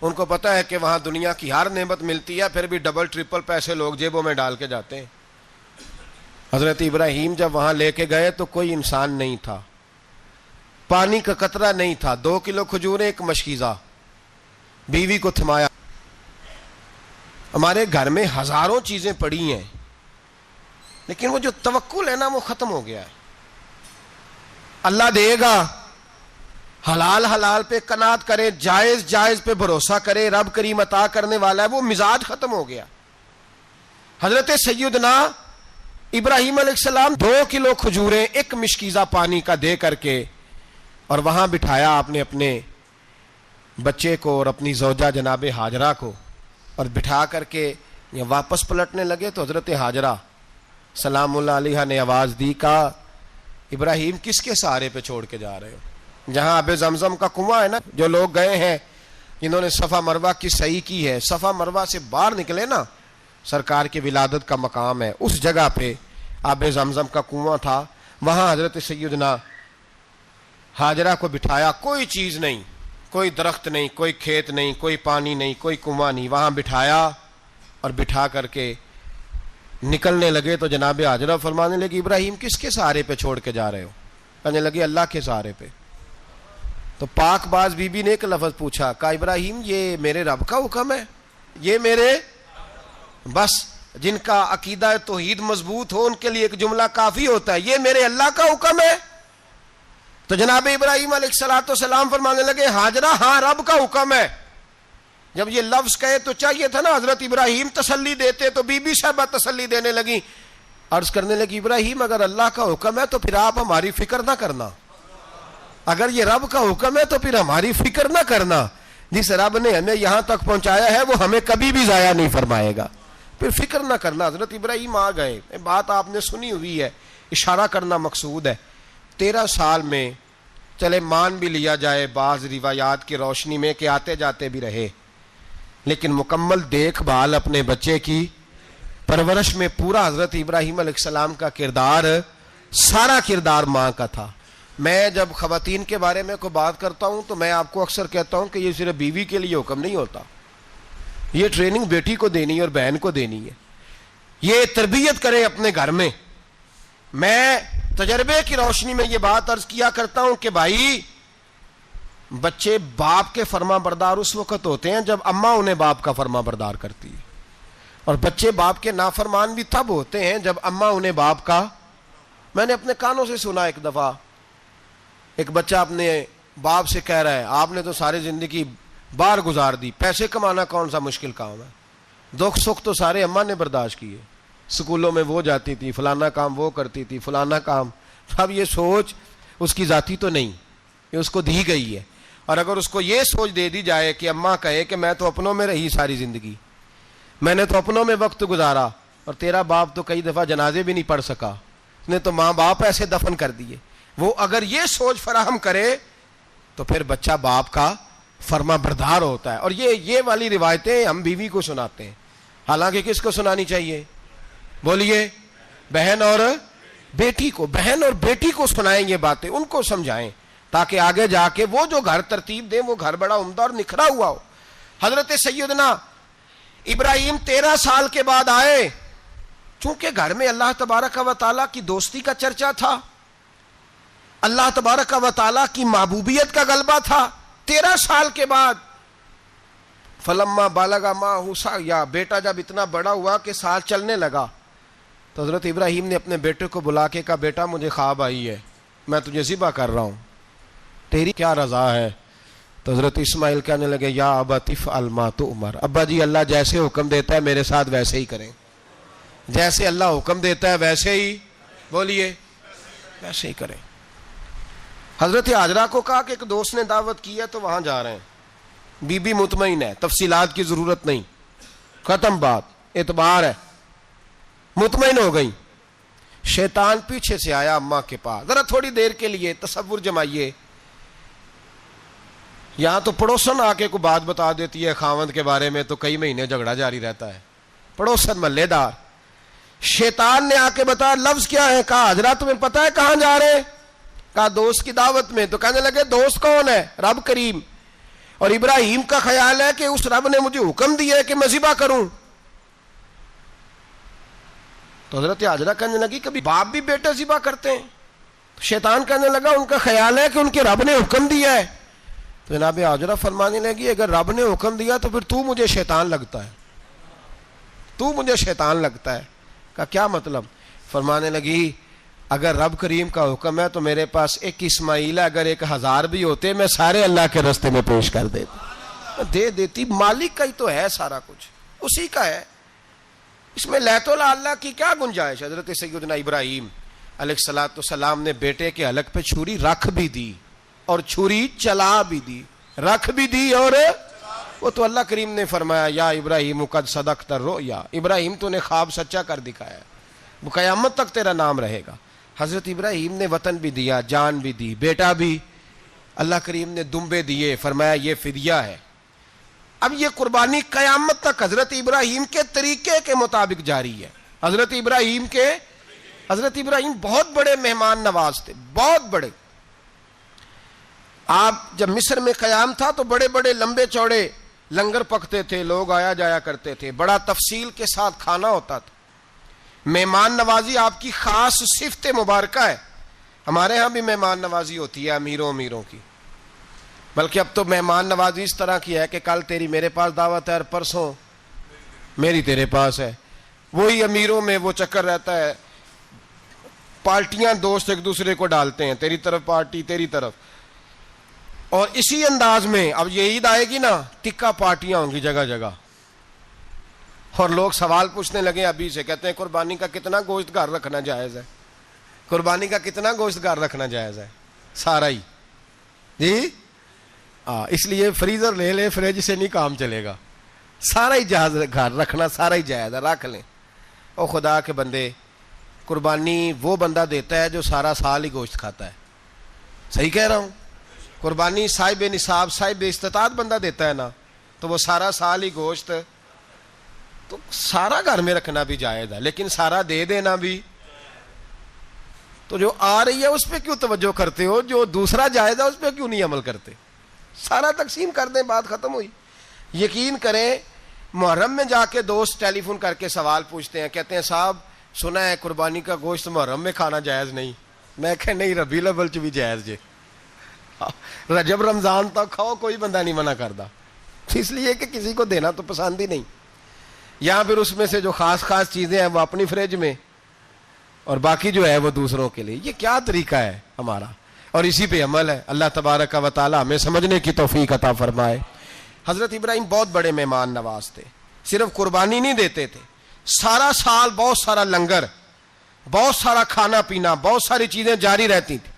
ان کو پتہ ہے کہ وہاں دنیا کی ہر نعمت ملتی ہے, پھر بھی ڈبل ٹرپل پیسے لوگ جیبوں میں ڈال کے جاتے ہیں. حضرت ابراہیم جب وہاں لے کے گئے تو کوئی انسان نہیں تھا, پانی کا قطرہ نہیں تھا, 2 کلو کھجوریں, ایک مشکیزہ. بیوی کو تھمایا. ہمارے گھر میں ہزاروں چیزیں پڑی ہیں, لیکن وہ جو توکل ہے نا وہ ختم ہو گیا ہے. اللہ دے گا, حلال حلال پہ قناعت کرے, جائز جائز پہ بھروسہ کرے, رب کریم عطا کرنے والا ہے. وہ مزاج ختم ہو گیا. حضرت سیدنا ابراہیم علیہ السلام 2 کلو کھجوریں, ایک مشکیزہ پانی کا دے کر کے, اور وہاں بٹھایا آپ نے اپنے بچے کو اور اپنی زوجہ جناب ہاجرہ کو, اور بٹھا کر کے واپس پلٹنے لگے. تو حضرت ہاجرہ سلام اللہ علیہ نے آواز دی, کہا ابراہیم کس کے سہارے پہ چھوڑ کے جا رہے ہو؟ جہاں آب زمزم کا کنواں ہے نا, جو لوگ گئے ہیں جنہوں نے صفا مروہ کی صحیح کی ہے, صفا مروہ سے باہر نکلے نا, سرکار کی ولادت کا مقام ہے, اس جگہ پہ آب زمزم کا کنواں تھا. وہاں حضرت سیدنا ہاجرہ کو بٹھایا. کوئی چیز نہیں, کوئی درخت نہیں, کوئی کھیت نہیں, کوئی پانی نہیں, کوئی کنواں نہیں. وہاں بٹھایا اور بٹھا کر کے نکلنے لگے تو جناب ہاجرہ فرمانے لگی ابراہیم کس کے سہارے پہ چھوڑ کے جا رہے ہو؟ کہنے لگے اللہ کے سہارے پہ. تو پاک باز بی بی نے ایک لفظ پوچھا, کہا ابراہیم یہ میرے رب کا حکم ہے, یہ میرے, بس جن کا عقیدہ توحید مضبوط ہو ان کے لیے ایک جملہ کافی ہوتا ہے, یہ میرے اللہ کا حکم ہے. تو جناب ابراہیم علیہ السلام فرمانے لگے ہاجرہ ہاں رب کا حکم ہے. جب یہ لفظ کہے تو چاہیے تھا نا حضرت ابراہیم تسلی دیتے, تو بی بی صاحبہ تسلی دینے لگی, عرض کرنے لگی ابراہیم اگر اللہ کا حکم ہے تو پھر آپ ہماری فکر نہ کرنا. اگر یہ رب کا حکم ہے تو پھر ہماری فکر نہ کرنا. جس رب نے ہمیں یہاں تک پہنچایا ہے وہ ہمیں کبھی بھی ضائع نہیں فرمائے گا. پھر فکر نہ کرنا. حضرت ابراہیم آ گئے, بات آپ نے سنی ہوئی ہے, اشارہ کرنا مقصود ہے. 13 سال میں چلے مان بھی لیا جائے بعض روایات کی روشنی میں کہ آتے جاتے بھی رہے, لیکن مکمل دیکھ بھال اپنے بچے کی پرورش میں پورا حضرت ابراہیم علیہ السلام کا کردار, سارا کردار ماں کا تھا. میں جب خواتین کے بارے میں کوئی بات کرتا ہوں تو میں آپ کو اکثر کہتا ہوں کہ یہ صرف بیوی کے لیے حکم نہیں ہوتا, یہ ٹریننگ بیٹی کو دینی ہے اور بہن کو دینی ہے. یہ تربیت کریں اپنے گھر میں. میں تجربے کی روشنی میں یہ بات عرض کیا کرتا ہوں کہ بھائی بچے باپ کے فرما بردار اس وقت ہوتے ہیں جب اماں انہیں باپ کا فرما بردار کرتی ہے, اور بچے باپ کے نافرمان بھی تب ہوتے ہیں جب اماں انہیں باپ کا. میں نے اپنے کانوں سے سنا ایک دفعہ, ایک بچہ اپنے باپ سے کہہ رہا ہے آپ نے تو ساری زندگی باہر گزار دی, پیسے کمانا کون سا مشکل کام ہے, دکھ سکھ تو سارے اماں نے برداشت کیے, سکولوں میں وہ جاتی تھی, فلانا کام وہ کرتی تھی, فلانا کام. اب یہ سوچ اس کی ذاتی تو نہیں, یہ اس کو دی گئی ہے. اور اگر اس کو یہ سوچ دے دی جائے کہ اماں کہے کہ میں تو اپنوں میں رہی ساری زندگی, میں نے تو اپنوں میں وقت گزارا, اور تیرا باپ تو کئی دفعہ جنازے بھی نہیں پڑھ سکا, اس نے تو ماں باپ ایسے دفن کر دیے, وہ اگر یہ سوچ فراہم کرے تو پھر بچہ باپ کا فرما بردار ہوتا ہے. اور یہ والی روایتیں ہم بیوی کو سناتے ہیں, حالانکہ کس کو سنانی چاہیے؟ بولیے. بہن اور بیٹی کو. بہن اور بیٹی کو سنائیں یہ باتیں, ان کو سمجھائیں, تاکہ آگے جا کے وہ جو گھر ترتیب دیں وہ گھر بڑا عمدہ اور نکھرا ہوا ہو. حضرت سیدنا ابراہیم 13 سال کے بعد آئے, چونکہ گھر میں اللہ تبارک و تعالیٰ کی دوستی کا چرچا تھا, اللہ تبارک و تعالیٰ کی محبوبیت کا غلبہ تھا. 13 سال کے بعد فلما بالغ معہ سعیا, بیٹا جب اتنا بڑا ہوا کہ سال چلنے لگا, تو حضرت ابراہیم نے اپنے بیٹے کو بلا کے کہا بیٹا مجھے خواب آئی ہے, میں تجھے ذبح کر رہا ہوں, تیری کیا رضا ہے؟ تو حضرت اسماعیل کہنے لگے یا ابت افعل ما تؤمر, ابا جی اللہ جیسے حکم دیتا ہے میرے ساتھ ویسے ہی کریں, جیسے اللہ حکم دیتا ہے ویسے ہی, بولیے, ویسے ہی کریں. حضرت حاجرہ کو کہا کہ ایک دوست نے دعوت کی ہے تو وہاں جا رہے ہیں, بی بی مطمئن ہے, تفصیلات کی ضرورت نہیں, ختم بات, اعتبار ہے, مطمئن ہو گئی. شیطان پیچھے سے آیا اماں کے پاس, ذرا تھوڑی دیر کے لیے تصور جمائیے, یہاں تو پڑوسن آ کے کوئی بات بتا دیتی ہے خاوند کے بارے میں تو کئی مہینے جھگڑا جاری رہتا ہے, پڑوسن محلے دار. شیطان نے آ کے بتایا لفظ کیا ہے, کہا حضرت تمہیں پتا ہے کہاں جا رہے ہیں؟ کہا دوست کی دعوت میں. تو کہنے لگے دوست کون ہے؟ رب کریم, اور ابراہیم کا خیال ہے کہ اس رب نے مجھے حکم دیا ہے کہ میں ذبح کروں. تو حضرت حاجرہ کہنے لگی کبھی باپ بھی بیٹے ذبح کرتے ہیں؟ شیطان کہنے لگا ان کا خیال ہے کہ ان کے رب نے حکم دیا ہے. تو جناب حاجرہ فرمانے لگی اگر رب نے حکم دیا تو پھر تو مجھے شیطان لگتا ہے, تو مجھے شیطان لگتا ہے. کہا کیا مطلب؟ فرمانے لگی اگر رب کریم کا حکم ہے تو میرے پاس ایک اسماعیل ہے, اگر 1000 بھی ہوتے میں سارے اللہ کے راستے میں پیش کر دے دیتی. مالک کا ہی تو ہے سارا کچھ, اسی کا ہے, اس میں لیت اللہ کی کیا گنجائش. حضرت سیدنا ابراہیم علیہ السلام نے بیٹے کے حلق پہ چھری رکھ بھی دی اور چھری چلا بھی دی, رکھ بھی دی, اور وہ تو اللہ کریم نے فرمایا یا ابراہیم قد صدقت الرؤیا, ابراہیم تو نے خواب سچا کر دکھایا, وہ قیامت تک تیرا نام رہے گا. حضرت ابراہیم نے وطن بھی دیا, جان بھی دی, بیٹا بھی, اللہ کریم نے دمبے دیے, فرمایا یہ فدیہ ہے. اب یہ قربانی قیامت تک حضرت ابراہیم کے طریقے کے مطابق جاری ہے. حضرت ابراہیم بہت بڑے مہمان نواز تھے, بہت بڑے. آپ جب مصر میں قیام تھا تو بڑے بڑے لمبے چوڑے لنگر پکتے تھے, لوگ آیا جایا کرتے تھے, بڑا تفصیل کے ساتھ کھانا ہوتا تھا. مہمان نوازی آپ کی خاص صفت مبارکہ ہے. ہمارے ہاں بھی مہمان نوازی ہوتی ہے امیروں کی, بلکہ اب تو مہمان نوازی اس طرح کی ہے کہ کل تیری میرے پاس دعوت ہے اور پرسوں میری تیرے پاس ہے. وہی امیروں میں وہ چکر رہتا ہے, پارٹیاں دوست ایک دوسرے کو ڈالتے ہیں, تیری طرف پارٹی تیری طرف. اور اسی انداز میں اب یہ عید آئے گی نا, ٹکا پارٹیاں ہوں گی جگہ جگہ, اور لوگ سوال پوچھنے لگے ابھی سے, کہتے ہیں قربانی کا کتنا گوشت گھر رکھنا جائز ہے, قربانی کا کتنا گوشت گھر رکھنا جائز ہے؟ سارا ہی جی. اس لیے فریزر لے لے, فریج سے نہیں کام چلے گا. سارا ہی جہاز گھر رکھنا سارا ہی جائز ہے، رکھ لیں۔ او خدا کے بندے، قربانی وہ بندہ دیتا ہے جو سارا سال ہی گوشت کھاتا ہے، صحیح کہہ رہا ہوں؟ قربانی صاحب نصاب صاحب استطاعت بندہ دیتا ہے نا، تو وہ سارا سال ہی گوشت، تو سارا گھر میں رکھنا بھی جائز ہے، لیکن سارا دے دینا بھی۔ تو جو آ رہی ہے اس پہ کیوں توجہ کرتے ہو؟ جو دوسرا جائز ہے اس پہ کیوں نہیں عمل کرتے؟ سارا تقسیم کر دیں، بات ختم ہوئی۔ یقین کریں، محرم میں جا کے دوست ٹیلی فون کر کے سوال پوچھتے ہیں، کہتے ہیں صاحب سنا ہے قربانی کا گوشت محرم میں کھانا جائز نہیں۔ میں کہ نہیں، ربیع الاول چ بھی جائز جے، رجب رمضان تک کھاؤ، کوئی بندہ نہیں منع کرتا، اس لیے کہ کسی کو دینا تو پسند ہی نہیں۔ یا پھر اس میں سے جو خاص خاص چیزیں ہیں وہ اپنی فریج میں، اور باقی جو ہے وہ دوسروں کے لیے۔ یہ کیا طریقہ ہے ہمارا؟ اور اسی پہ عمل ہے۔ اللہ تبارک و تعالی ہمیں سمجھنے کی توفیق عطا فرمائے۔ حضرت ابراہیم بہت بڑے مہمان نواز تھے، صرف قربانی نہیں دیتے تھے، سارا سال بہت سارا لنگر، بہت سارا کھانا پینا، بہت ساری چیزیں جاری رہتی تھی۔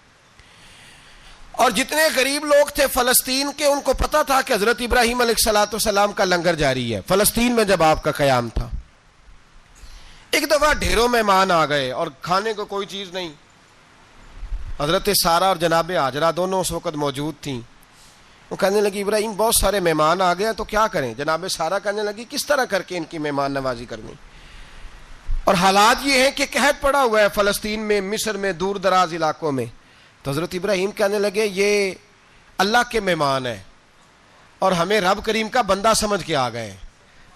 اور جتنے غریب لوگ تھے فلسطین کے، ان کو پتا تھا کہ حضرت ابراہیم علیہ السلام کا لنگر جاری ہے۔ فلسطین میں جب آپ کا قیام تھا، ایک دفعہ ڈھیروں مہمان آ گئے اور کھانے کو کوئی چیز نہیں۔ حضرت سارہ اور جناب ہاجرہ دونوں اس وقت موجود تھیں۔ وہ کہنے لگی ابراہیم بہت سارے مہمان آ گئے تو کیا کریں؟ جناب سارہ کہنے لگی کس طرح کر کے ان کی مہمان نوازی کرنی؟ اور حالات یہ ہیں کہ قحط پڑا ہوا ہے فلسطین میں، مصر میں، دور دراز علاقوں میں۔ تو حضرت ابراہیم کہنے لگے یہ اللہ کے مہمان ہیں اور ہمیں رب کریم کا بندہ سمجھ کے آ گئے ہیں،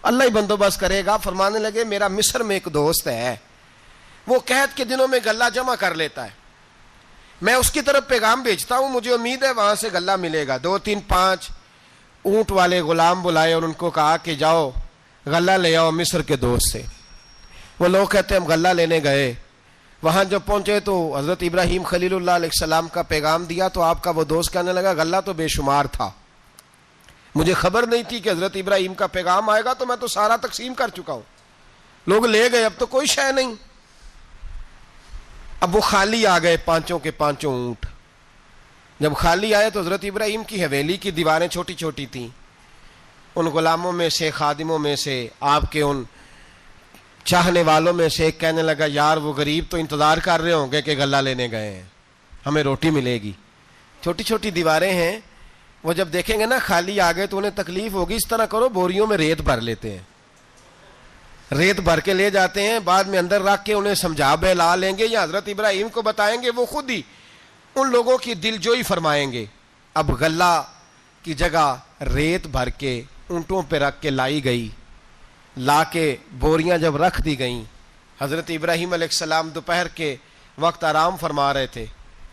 اللہ ہی بندوبست کرے گا۔ فرمانے لگے میرا مصر میں ایک دوست ہے، وہ قحط کے دنوں میں غلہ جمع کر لیتا ہے، میں اس کی طرف پیغام بھیجتا ہوں، مجھے امید ہے وہاں سے غلہ ملے گا۔ 2 3 5 اونٹ والے غلام بلائے اور ان کو کہا کہ جاؤ غلہ لے آؤ مصر کے دوست سے۔ وہ لوگ کہتے ہیں ہم غلہ لینے گئے، وہاں جب پہنچے تو حضرت ابراہیم خلیل اللہ علیہ السلام کا پیغام دیا تو آپ کا وہ دوست کہنے لگا غلہ تو بے شمار تھا، مجھے خبر نہیں تھی کہ حضرت ابراہیم کا پیغام آئے گا، تو میں تو سارا تقسیم کر چکا ہوں، لوگ لے گئے، اب تو کوئی شے نہیں۔ اب وہ خالی آ گئے 5 کے 5 اونٹ۔ جب خالی آئے تو حضرت ابراہیم کی حویلی کی دیواریں چھوٹی چھوٹی تھیں، ان غلاموں میں سے، خادموں میں سے، آپ کے ان چاہنے والوں میں سے ایک کہنے لگا یار وہ غریب تو انتظار کر رہے ہوں گے کہ غلہ لینے گئے ہیں، ہمیں روٹی ملے گی۔ چھوٹی چھوٹی دیواریں ہیں، وہ جب دیکھیں گے نا خالی آ گئے تو انہیں تکلیف ہوگی، اس طرح کرو بوریوں میں ریت بھر لیتے ہیں، ریت بھر کے لے جاتے ہیں، بعد میں اندر رکھ کے انہیں سمجھا بہلا لیں گے یا حضرت ابراہیم کو بتائیں گے، وہ خود ہی ان لوگوں کی دل جوئی فرمائیں گے۔ اب غلہ کی جگہ ریت بھر کے اونٹوں پہ رکھ کے لائی گئی، لا کے بوریاں جب رکھ دی گئیں، حضرت ابراہیم علیہ السلام دوپہر کے وقت آرام فرما رہے تھے،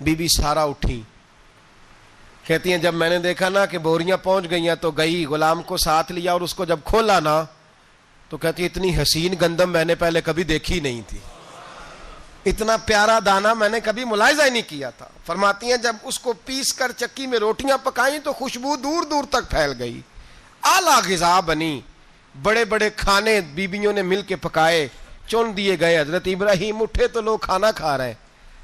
بی بی سارہ اٹھی، کہتی ہیں جب میں نے دیکھا نا کہ بوریاں پہنچ گئی ہیں تو گئی، غلام کو ساتھ لیا اور اس کو جب کھولا نا تو کہتی اتنی حسین گندم میں نے پہلے کبھی دیکھی نہیں تھی، اتنا پیارا دانہ میں نے کبھی ملاحظہ ہی نہیں کیا تھا۔ فرماتی ہیں جب اس کو پیس کر چکی میں روٹیاں پکائیں تو خوشبو دور دور تک پھیل گئی، اعلیٰ غذا بنی، بڑے بڑے کھانے بیبیوں نے مل کے پکائے، چن دیے گئے۔ حضرت ابراہیم اٹھے تو لوگ کھانا کھا رہے،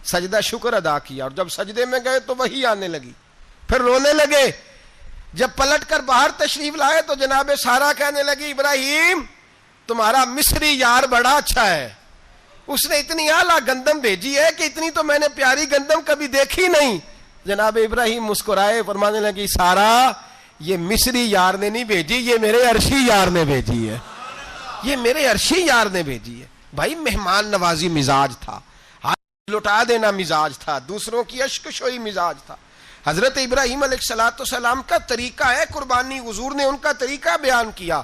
سجدہ شکر ادا کیا، اور جب سجدے میں گئے تو وحی آنے لگی، پھر رونے لگے۔ جب پلٹ کر باہر تشریف لائے تو جناب سارہ کہنے لگی ابراہیم تمہارا مصری یار بڑا اچھا ہے، اس نے اتنی اعلیٰ گندم بھیجی ہے کہ اتنی تو میں نے پیاری گندم کبھی دیکھی نہیں۔ جناب ابراہیم مسکرائے، فرمانے لگی سارہ یہ مصری یار نے نہیں بھیجی، یہ میرے عرشی یار نے بھیجی ہے، یہ میرے عرشی یار نے بھیجی ہے۔ بھائی مہمان نوازی مزاج تھا، ہاتھ لٹا دینا مزاج تھا، دوسروں کی اشک شوئی مزاج تھا۔ حضرت ابراہیم علیہ السلام کا طریقہ ہے قربانی، حضور نے ان کا طریقہ بیان کیا۔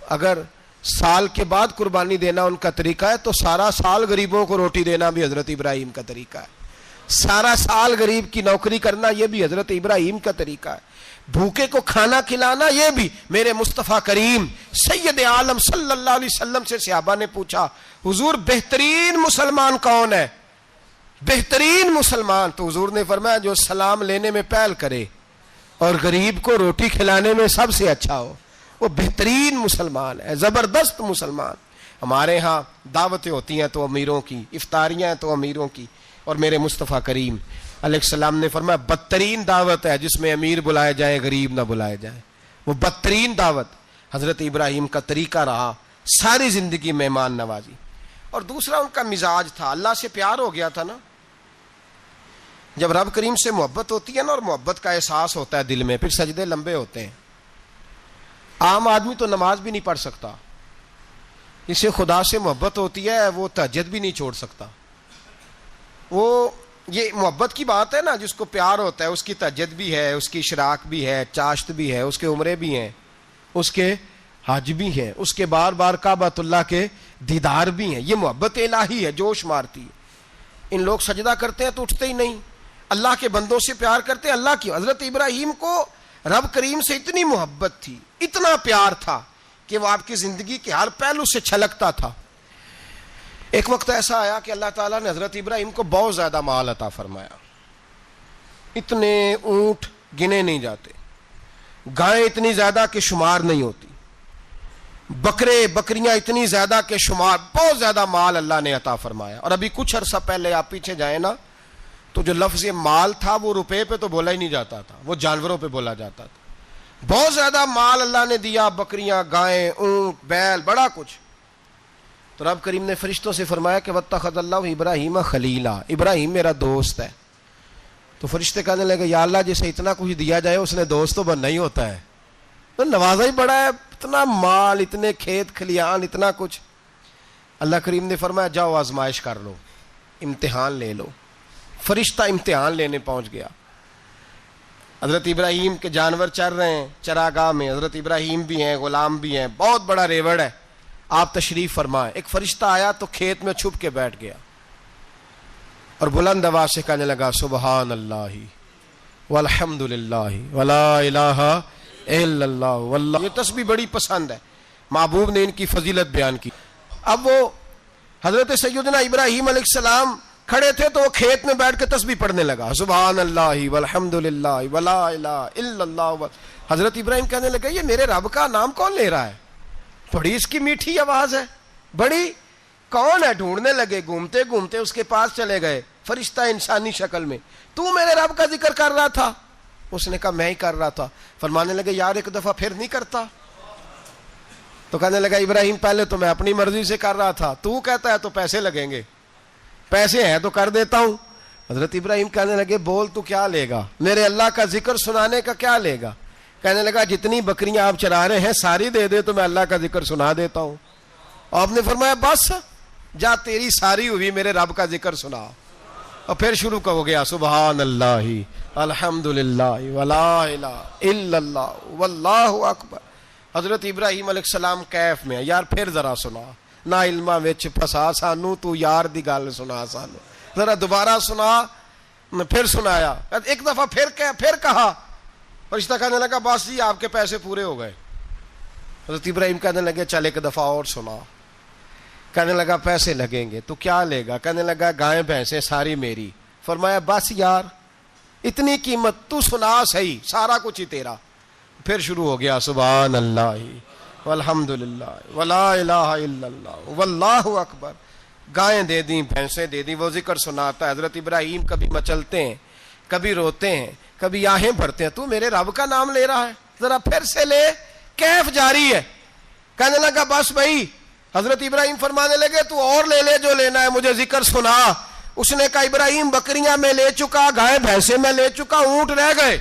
اگر سال کے بعد قربانی دینا ان کا طریقہ ہے تو سارا سال غریبوں کو روٹی دینا بھی حضرت ابراہیم کا طریقہ ہے، سارا سال غریب کی نوکری کرنا یہ بھی حضرت ابراہیم کا طریقہ ہے، بھوکے کو کھانا کھلانا یہ بھی۔ میرے مصطفیٰ کریم سید عالم صلی اللہ علیہ وسلم سے صحابہ نے پوچھا حضور بہترین مسلمان کون ہے؟ بہترین مسلمان؟ تو حضور نے فرمایا جو سلام لینے میں پہل کرے اور غریب کو روٹی کھلانے میں سب سے اچھا ہو، وہ بہترین مسلمان ہے، زبردست مسلمان۔ ہمارے ہاں دعوتیں ہوتی ہیں تو امیروں کی، افطاریاں ہیں تو امیروں کی، اور میرے مصطفیٰ کریم علیہ السلام نے فرمایا بدترین دعوت ہے جس میں امیر بلائے جائیں غریب نہ بلائے جائیں، وہ بدترین دعوت۔ حضرت ابراہیم کا طریقہ رہا ساری زندگی مہمان نوازی. اور دوسرا ان کا مزاج تھا, اللہ سے پیار ہو گیا تھا نا. جب رب کریم سے محبت ہوتی ہے نا, اور محبت کا احساس ہوتا ہے دل میں, پھر سجدے لمبے ہوتے ہیں. عام آدمی تو نماز بھی نہیں پڑھ سکتا, اسے خدا سے محبت ہوتی ہے, وہ تہجد بھی نہیں چھوڑ سکتا. وہ یہ محبت کی بات ہے نا, جس کو پیار ہوتا ہے اس کی تہجد بھی ہے, اس کی اشراق بھی ہے, چاشت بھی ہے, اس کے عمرے بھی ہیں, اس کے حج بھی ہیں, اس کے بار بار کعبۃ اللہ کے دیدار بھی ہیں. یہ محبت الہی ہے, جوش مارتی ہے. ان لوگ سجدہ کرتے ہیں تو اٹھتے ہی نہیں. اللہ کے بندوں سے پیار کرتے ہیں, اللہ کی. حضرت ابراہیم کو رب کریم سے اتنی محبت تھی, اتنا پیار تھا کہ وہ آپ کی زندگی کے ہر پہلو سے چھلکتا تھا. ایک وقت ایسا آیا کہ اللہ تعالیٰ نے حضرت ابراہیم کو بہت زیادہ مال عطا فرمایا. اتنے اونٹ گنے نہیں جاتے, گائیں اتنی زیادہ کہ شمار نہیں ہوتی, بکرے بکریاں اتنی زیادہ کہ شمار, بہت زیادہ مال اللہ نے عطا فرمایا. اور ابھی کچھ عرصہ پہلے آپ پیچھے جائیں نا, تو جو لفظ مال تھا وہ روپے پہ تو بولا ہی نہیں جاتا تھا, وہ جانوروں پہ بولا جاتا تھا. بہت زیادہ مال اللہ نے دیا, بکریاں, گائیں, اونٹ, بیل, بڑا کچھ. تو رب کریم نے فرشتوں سے فرمایا کہ واتخذ اللہ ابراہیم خلیلا, ابراہیم میرا دوست ہے. تو فرشتے کہنے لگے یا اللہ جسے اتنا کچھ دیا جائے اس نے دوست تو بننا ہی ہوتا ہے, تو نوازا ہی بڑا ہے, اتنا مال, اتنے کھیت کھلیان, اتنا کچھ. اللہ کریم نے فرمایا جاؤ آزمائش کر لو, امتحان لے لو. فرشتہ امتحان لینے پہنچ گیا. حضرت ابراہیم کے جانور چر رہے ہیں چراگاہ میں, حضرت ابراہیم بھی ہیں, غلام بھی ہیں, بہت بڑا ریوڑ ہے. آپ تشریف فرمائیں. ایک فرشتہ آیا تو کھیت میں چھپ کے بیٹھ گیا اور بلند آواز سے کہنے لگا سبحان اللہ والحمد للہ ولا الہ الا اللہ واللہ. یہ تسبیح بڑی پسند ہے, محبوب نے ان کی فضیلت بیان کی. اب وہ حضرت سیدنا ابراہیم علیہ السلام کھڑے تھے تو وہ کھیت میں بیٹھ کے تسبیح پڑھنے لگا سبحان اللہ والحمد للہ ولا الہ الا اللہ. حضرت ابراہیم کہنے لگے یہ میرے رب کا نام کون لے رہا ہے, بڑی اس کی میٹھی آواز ہے, بڑی کون ہے. ڈھونڈنے لگے, گھومتے گھومتے اس کے پاس چلے گئے, فرشتہ انسانی شکل میں. تو میرے رب کا ذکر کر رہا تھا؟ اس نے کہا میں ہی کر رہا تھا. فرمانے لگے یار ایک دفعہ پھر نہیں کرتا. تو کہنے لگا ابراہیم پہلے تو میں اپنی مرضی سے کر رہا تھا, تو کہتا ہے تو پیسے لگیں گے, پیسے ہیں تو کر دیتا ہوں. حضرت ابراہیم کہنے لگے بول تو کیا لے گا, میرے اللہ کا ذکر سنانے کا کیا لے گا. کہنے لگا جتنی بکریاں آپ چرا رہے ہیں ساری دے دے تو میں اللہ کا ذکر سنا دیتا ہوں. آپ نے فرمایا بس جا تیری ساری ہوئی, میرے رب کا ذکر سنا. اور پھر شروع ہو گیا سبحان اللہ الحمد للہ ولا الہ الا اللہ واللہ اکبر. حضرت ابراہیم علیہ السلام کیف میں, یار پھر ذرا سنا, نہ علما وچ پھسا سانو, تو یار دی گل سنا سانو, ذرا دوبارہ سنا. پھر سنایا, ایک دفعہ پھر کہا. فرشتہ کہنے لگا بس جی آپ کے پیسے پورے ہو گئے. حضرت ابراہیم کہنے لگے چل ایک دفعہ اور سنا. کہنے لگا پیسے لگیں گے. تو کیا لے گا؟ کہنے لگا گائیں بھینسیں ساری میری. فرمایا بس یار اتنی قیمت, تو سنا صحیح, سارا کچھ ہی تیرا. پھر شروع ہو گیا سبحان اللہ والحمد للہ ولا الہ الا اللہ واللہ اکبر. گائیں دے دیں, بھینسیں دے دیں, وہ ذکر سناتا ہے. حضرت ابراہیم کبھی مچلتے ہیں, کبھی روتے ہیں, کبھی آہیں بھرتے ہیں. تو میرے رب کا نام لے رہا ہے, ذرا پھر سے لے. کیف جاری ہے. کہنے لگا بس بھائی. حضرت ابراہیم فرمانے لگے تو اور لے لے جو لینا ہے, مجھے ذکر سنا. اس نے کہا ابراہیم بکریاں میں لے چکا, گائے بھینسیں میں لے چکا, اونٹ رہ گئے,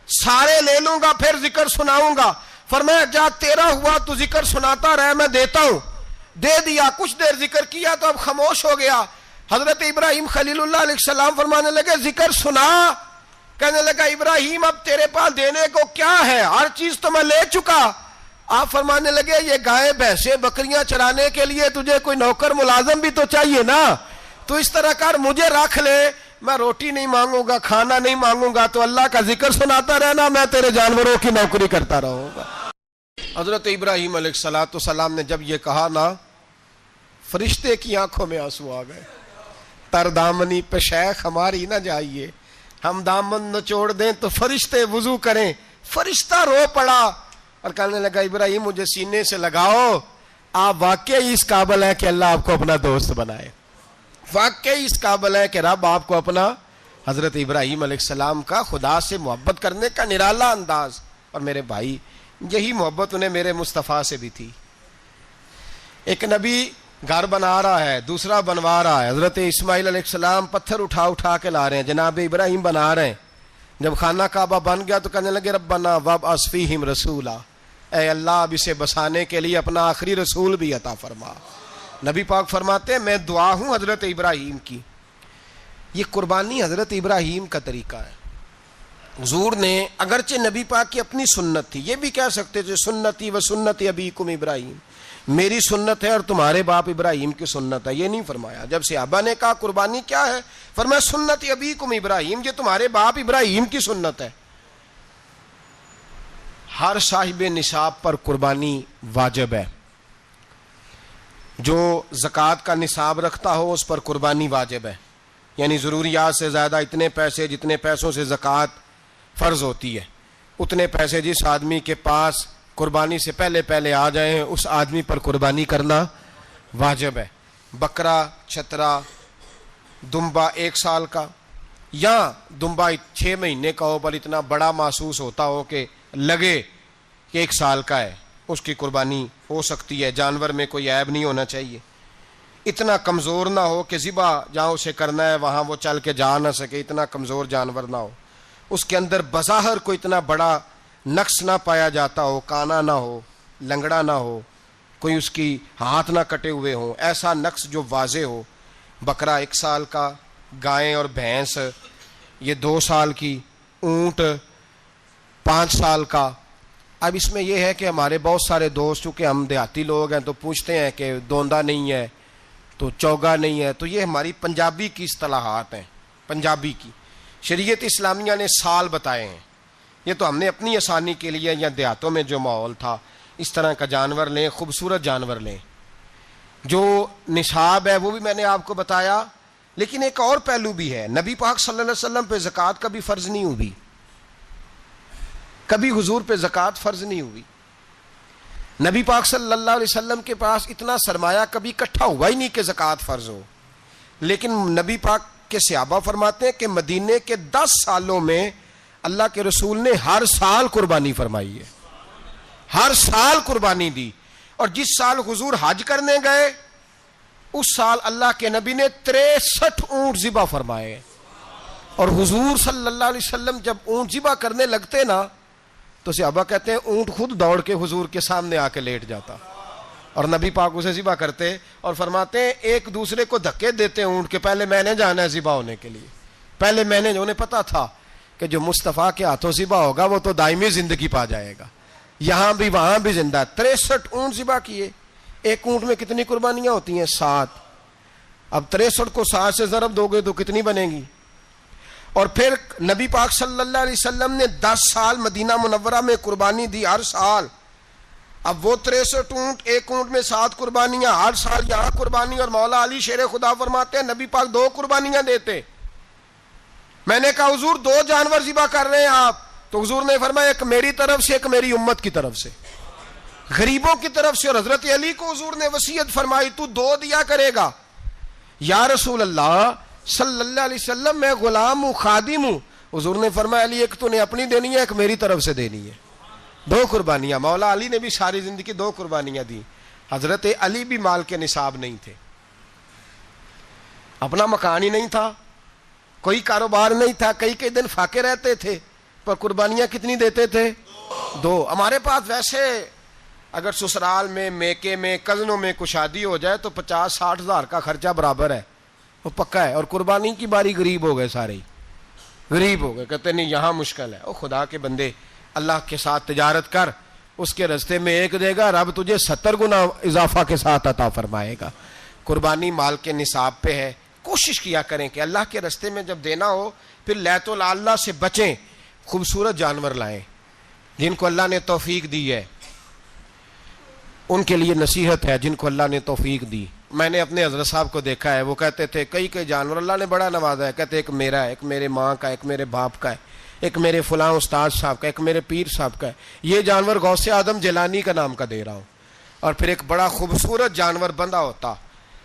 سارے لے لوں گا پھر ذکر سناؤں گا. فرمایا جا تیرا ہوا تو ذکر سناتا رہ, میں دیتا ہوں. دے دیا, کچھ دیر ذکر کیا تو اب خاموش ہو گیا. حضرت ابراہیم خلیل اللہ علیہ السلام فرمانے لگے ذکر سنا. کہنے لگا ابراہیم اب تیرے پاس دینے کو کیا ہے, ہر چیز تو میں لے چکا. آپ فرمانے لگے یہ گائے بھینسیں بکریاں چرانے کے لیے تجھے کوئی نوکر ملازم بھی تو چاہیے نا. تو اس طرح کر, مجھے رکھ لے, میں روٹی نہیں مانگوں گا, کھانا نہیں مانگوں گا, تو اللہ کا ذکر سناتا رہنا, میں تیرے جانوروں کی نوکری کرتا رہوں گا. حضرت ابراہیم علیہ السلام نے جب یہ کہا نا, فرشتے کی آنکھوں میں آنسو آ گئے. تر دامنی پہ شیخ ہماری نہ جائیے, ہم دامن نچوڑ دیں تو فرشتے وضو کریں. فرشتہ رو پڑا اور کہنے لگا ابراہیم مجھے سینے سے لگاؤ, آپ واقعی اس قابل ہیں کہ اللہ آپ کو اپنا دوست بنائے, واقعی اس قابل ہے کہ رب آپ کو اپنا. حضرت ابراہیم علیہ السلام کا خدا سے محبت کرنے کا نرالا انداز. اور میرے بھائی یہی محبت انہیں میرے مصطفیٰ سے بھی تھی. ایک نبی گھر بنا رہا ہے, دوسرا بنوا رہا ہے. حضرت اسماعیل علیہ السلام پتھر اٹھا اٹھا کے لا رہے ہیں, جناب ابراہیم بنا رہے ہیں. جب خانہ کعبہ بن گیا تو کہنے لگے ربنا وابعث فیہم رسولا, اے اللہ اب اسے بسانے کے لیے اپنا آخری رسول بھی عطا فرما. نبی پاک فرماتے ہیں میں دعا ہوں حضرت ابراہیم کی. یہ قربانی حضرت ابراہیم کا طریقہ ہے. حضور نے اگرچہ نبی پاک کی اپنی سنت تھی, یہ بھی کہہ سکتے تھے سنتی و سنت ابیکم ابراہیم, میری سنت ہے اور تمہارے باپ ابراہیم کی سنت ہے. یہ نہیں فرمایا. جب صحابہ نے کہا قربانی کیا ہے, فرمایا سنت ابیکم ابراہیم, یہ تمہارے باپ ابراہیم کی سنت ہے. ہر صاحب نصاب پر قربانی واجب ہے. جو زکوٰۃ کا نصاب رکھتا ہو اس پر قربانی واجب ہے. یعنی ضروریات سے زیادہ اتنے پیسے, جتنے پیسوں سے زکوٰۃ فرض ہوتی ہے, اتنے پیسے جس آدمی کے پاس قربانی سے پہلے پہلے آ جائیں اس آدمی پر قربانی کرنا واجب ہے. بکرا, چھترا, دمبا 1 سال کا یا دمبا 6 مہینے کا ہو پر اتنا بڑا محسوس ہوتا ہو کہ لگے کہ 1 سال کا ہے, اس کی قربانی ہو سکتی ہے. جانور میں کوئی عیب نہیں ہونا چاہیے, اتنا کمزور نہ ہو کہ ذبح جہاں اسے کرنا ہے وہاں وہ چل کے جا نہ سکے, اتنا کمزور جانور نہ ہو. اس کے اندر بظاہر کوئی اتنا بڑا نقص نہ پایا جاتا ہو, کانا نہ ہو, لنگڑا نہ ہو, کوئی اس کی ہاتھ نہ کٹے ہوئے ہوں, ایسا نقص جو واضح ہو. بکرا 1 سال کا, گائیں اور بھینس یہ 2 سال کی, اونٹ 5 سال کا. اب اس میں یہ ہے کہ ہمارے بہت سارے دوست, چونکہ ہم دیہاتی لوگ ہیں, تو پوچھتے ہیں کہ دوندا نہیں ہے تو چوگا نہیں ہے. تو یہ ہماری پنجابی کی اصطلاحات ہیں, پنجابی کی. شریعت اسلامیہ نے سال بتائے ہیں, یہ تو ہم نے اپنی آسانی کے لیے, یا دیہاتوں میں جو ماحول تھا اس طرح کا جانور لیں, خوبصورت جانور لیں. جو نصاب ہے وہ بھی میں نے آپ کو بتایا, لیکن ایک اور پہلو بھی ہے. نبی پاک صلی اللہ علیہ وسلم پہ زکوٰۃ کبھی فرض نہیں ہوئی, کبھی حضور پہ زکوٰۃ فرض نہیں ہوئی. نبی پاک صلی اللہ علیہ وسلم کے پاس اتنا سرمایہ کبھی اکٹھا ہوا ہی نہیں کہ زکوٰۃ فرض ہو. لیکن نبی پاک کے صحابہ فرماتے ہیں کہ مدینے کے 10 سالوں میں اللہ کے رسول نے ہر سال قربانی فرمائی ہے, ہر سال قربانی دی. اور جس سال حضور حج کرنے گئے اس سال اللہ کے نبی نے 63 اونٹ ذبح فرمائے. اور حضور صلی اللہ علیہ وسلم جب اونٹ ذبح کرنے لگتے نا تو صحابہ کہتے ہیں اونٹ خود دوڑ کے حضور کے سامنے آ کے لیٹ جاتا, اور نبی پاک اسے ذبح کرتے اور فرماتے ہیں ایک دوسرے کو دھکے دیتے اونٹ کے, پہلے میں نے جانا ہے ذبح ہونے کے لیے, پہلے میں نے. انہیں پتا تھا کہ جو مصطفیٰ کے ہاتھوں ذبح ہوگا وہ تو دائمی زندگی پا جائے گا, یہاں بھی وہاں بھی زندہ. 63 اونٹ ذبح کیے. ایک اونٹ میں کتنی قربانیاں ہوتی ہیں؟ 7. اب 63 کو 7 سے ضرب دو گے تو کتنی بنے گی؟ اور پھر نبی پاک صلی اللہ علیہ وسلم نے 10 سال مدینہ منورہ میں قربانی دی, ہر سال. اب وہ 63 اونٹ, ایک اونٹ میں 7 قربانیاں, ہر سال یہاں قربانی. اور مولا علی شیر خدا فرماتے ہیں نبی پاک 2 قربانیاں دیتے. میں نے کہا حضور 2 جانور ذبح کر رہے ہیں آپ, تو حضور نے فرمایا ایک میری طرف سے, ایک میری امت کی طرف سے, غریبوں کی طرف سے. اور حضرت علی کو حضور نے وصیت فرمائی تو 2 دیا کرے گا. یا رسول اللہ صلی اللہ علیہ وسلم میں غلام ہوں, خادم ہوں. حضور نے فرمایا علی ایک تو نے اپنی دینی ہے, ایک میری طرف سے دینی ہے. 2 قربانیاں. مولا علی نے بھی ساری زندگی 2 قربانیاں دی. حضرت علی بھی مال کے نصاب نہیں تھے, اپنا مکان ہی نہیں تھا, کوئی کاروبار نہیں تھا, کئی دن فاقے رہتے تھے, پر قربانیاں کتنی دیتے تھے؟ 2. ہمارے پاس ویسے اگر سسرال میں, میکے میں, کزنوں میں کچھ شادی ہو جائے تو 50-60 ہزار کا خرچہ برابر ہے, وہ پکا ہے. اور قربانی کی باری غریب ہو گئے, سارے غریب ہو گئے, کہتے نہیں یہاں مشکل ہے. او خدا کے بندے, اللہ کے ساتھ تجارت کر, اس کے رستے میں 1 دے گا, رب تجھے 70 گنا اضافہ کے ساتھ عطا فرمائے گا. قربانی مال کے نصاب پہ ہے. کوشش کیا کریں کہ اللہ کے رستے میں جب دینا ہو پھر لیت اللہ سے بچیں, خوبصورت جانور لائیں. جن کو اللہ نے توفیق دی ہے ان کے لیے نصیحت ہے, جن کو اللہ نے توفیق دی. میں نے اپنے حضرت صاحب کو دیکھا ہے, وہ کہتے تھے کئی جانور اللہ نے بڑا نوازا ہے. کہتے ایک میرا ہے, ایک میرے ماں کا, ایک میرے باپ کا ہے, ایک میرے فلاں استاد صاحب کا, ایک میرے پیر صاحب کا ہے. یہ جانور غوث اعظم جیلانی کا نام کا دے رہا ہوں. اور پھر ایک بڑا خوبصورت جانور بندہ ہوتا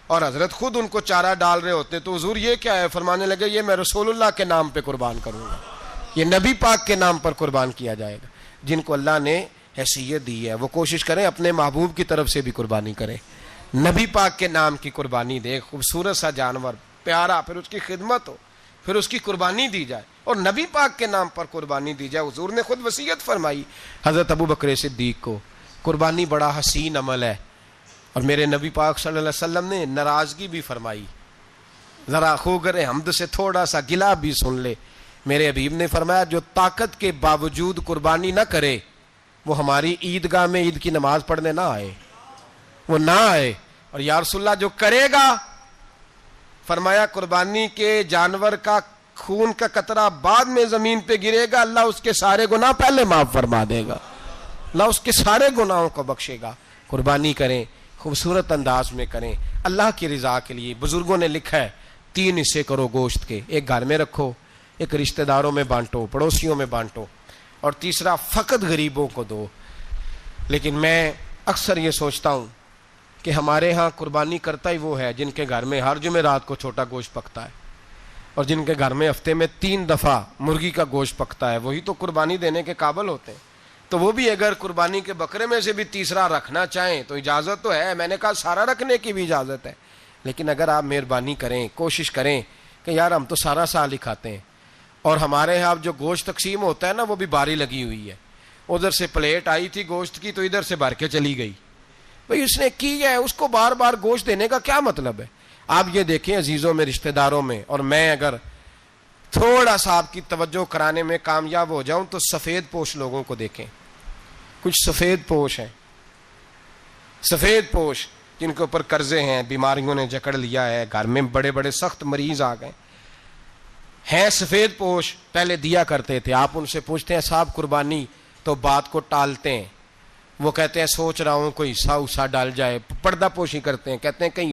اور حضرت خود ان کو چارہ ڈال رہے ہوتے. تو حضور یہ کیا ہے؟ فرمانے لگے یہ میں رسول اللہ کے نام پہ قربان کروں گا, یہ نبی پاک کے نام پر قربان کیا جائے گا. جن کو اللہ نے حیثیت دی ہے، وہ کوشش کریں اپنے محبوب کی طرف سے بھی قربانی کریں، نبی پاک کے نام کی قربانی دے، خوبصورت سا جانور پیارا، پھر اس کی خدمت ہو، پھر اس کی قربانی دی جائے، اور نبی پاک کے نام پر قربانی دی جائے۔ حضور نے خود وصیت فرمائی حضرت ابو بکر صدیق کو، قربانی بڑا حسین عمل ہے، اور میرے نبی پاک صلی اللہ علیہ وسلم نے ناراضگی بھی فرمائی، ذرا خوگر حمد سے تھوڑا سا گلا بھی سن لے۔ میرے حبیب نے فرمایا جو طاقت کے باوجود قربانی نہ کرے وہ ہماری عیدگاہ میں عید کی نماز پڑھنے نہ آئے، وہ نہ آئے۔ اور یا رسول اللہ جو کرے گا، فرمایا قربانی کے جانور کا خون کا قطرہ بعد میں زمین پہ گرے گا، اللہ اس کے سارے گناہ پہلے معاف فرما دے گا، اللہ اس کے سارے گناہوں کو بخشے گا۔ قربانی کریں، خوبصورت انداز میں کریں، اللہ کی رضا کے لیے۔ بزرگوں نے لکھا ہے 3 حصے کرو گوشت کے، ایک گھر میں رکھو، ایک رشتہ داروں میں بانٹو، پڑوسیوں میں بانٹو، اور تیسرا فقط غریبوں کو دو۔ لیکن میں اکثر یہ سوچتا ہوں کہ ہمارے ہاں قربانی کرتا ہی وہ ہے جن کے گھر میں ہر جمعرات کو چھوٹا گوشت پکتا ہے، اور جن کے گھر میں ہفتے میں 3 دفعہ مرغی کا گوشت پکتا ہے، وہی تو قربانی دینے کے قابل ہوتے ہیں۔ تو وہ بھی اگر قربانی کے بکرے میں سے بھی تیسرا رکھنا چاہیں تو اجازت تو ہے، میں نے کہا سارا رکھنے کی بھی اجازت ہے، لیکن اگر آپ مہربانی کریں، کوشش کریں کہ یار ہم تو سارا سال ہی کھاتے ہیں، اور ہمارے یہاں جو گوشت تقسیم ہوتا ہے نا وہ بھی باری لگی ہوئی ہے، ادھر سے پلیٹ آئی تھی گوشت کی تو ادھر سے بھر کے چلی گئی، بھئی اس نے کی ہے، اس کو بار بار گوشت دینے کا کیا مطلب ہے؟ آپ یہ دیکھیں عزیزوں میں، رشتہ داروں میں، اور میں اگر تھوڑا سا آپ کی توجہ کرانے میں کامیاب ہو جاؤں تو سفید پوش لوگوں کو دیکھیں، کچھ سفید پوش ہیں، سفید پوش جن کے اوپر قرضے ہیں، بیماریوں نے جکڑ لیا ہے، گھر میں بڑے بڑے سخت مریض آ گئے ہیں، سفید پوش پہلے دیا کرتے تھے۔ آپ ان سے پوچھتے ہیں صاحب قربانی، تو بات کو ٹالتے ہیں، وہ کہتے ہیں سوچ رہا ہوں کوئی حصہ ڈال جائے، پردہ پوشی کرتے ہیں، کہتے ہیں کہیں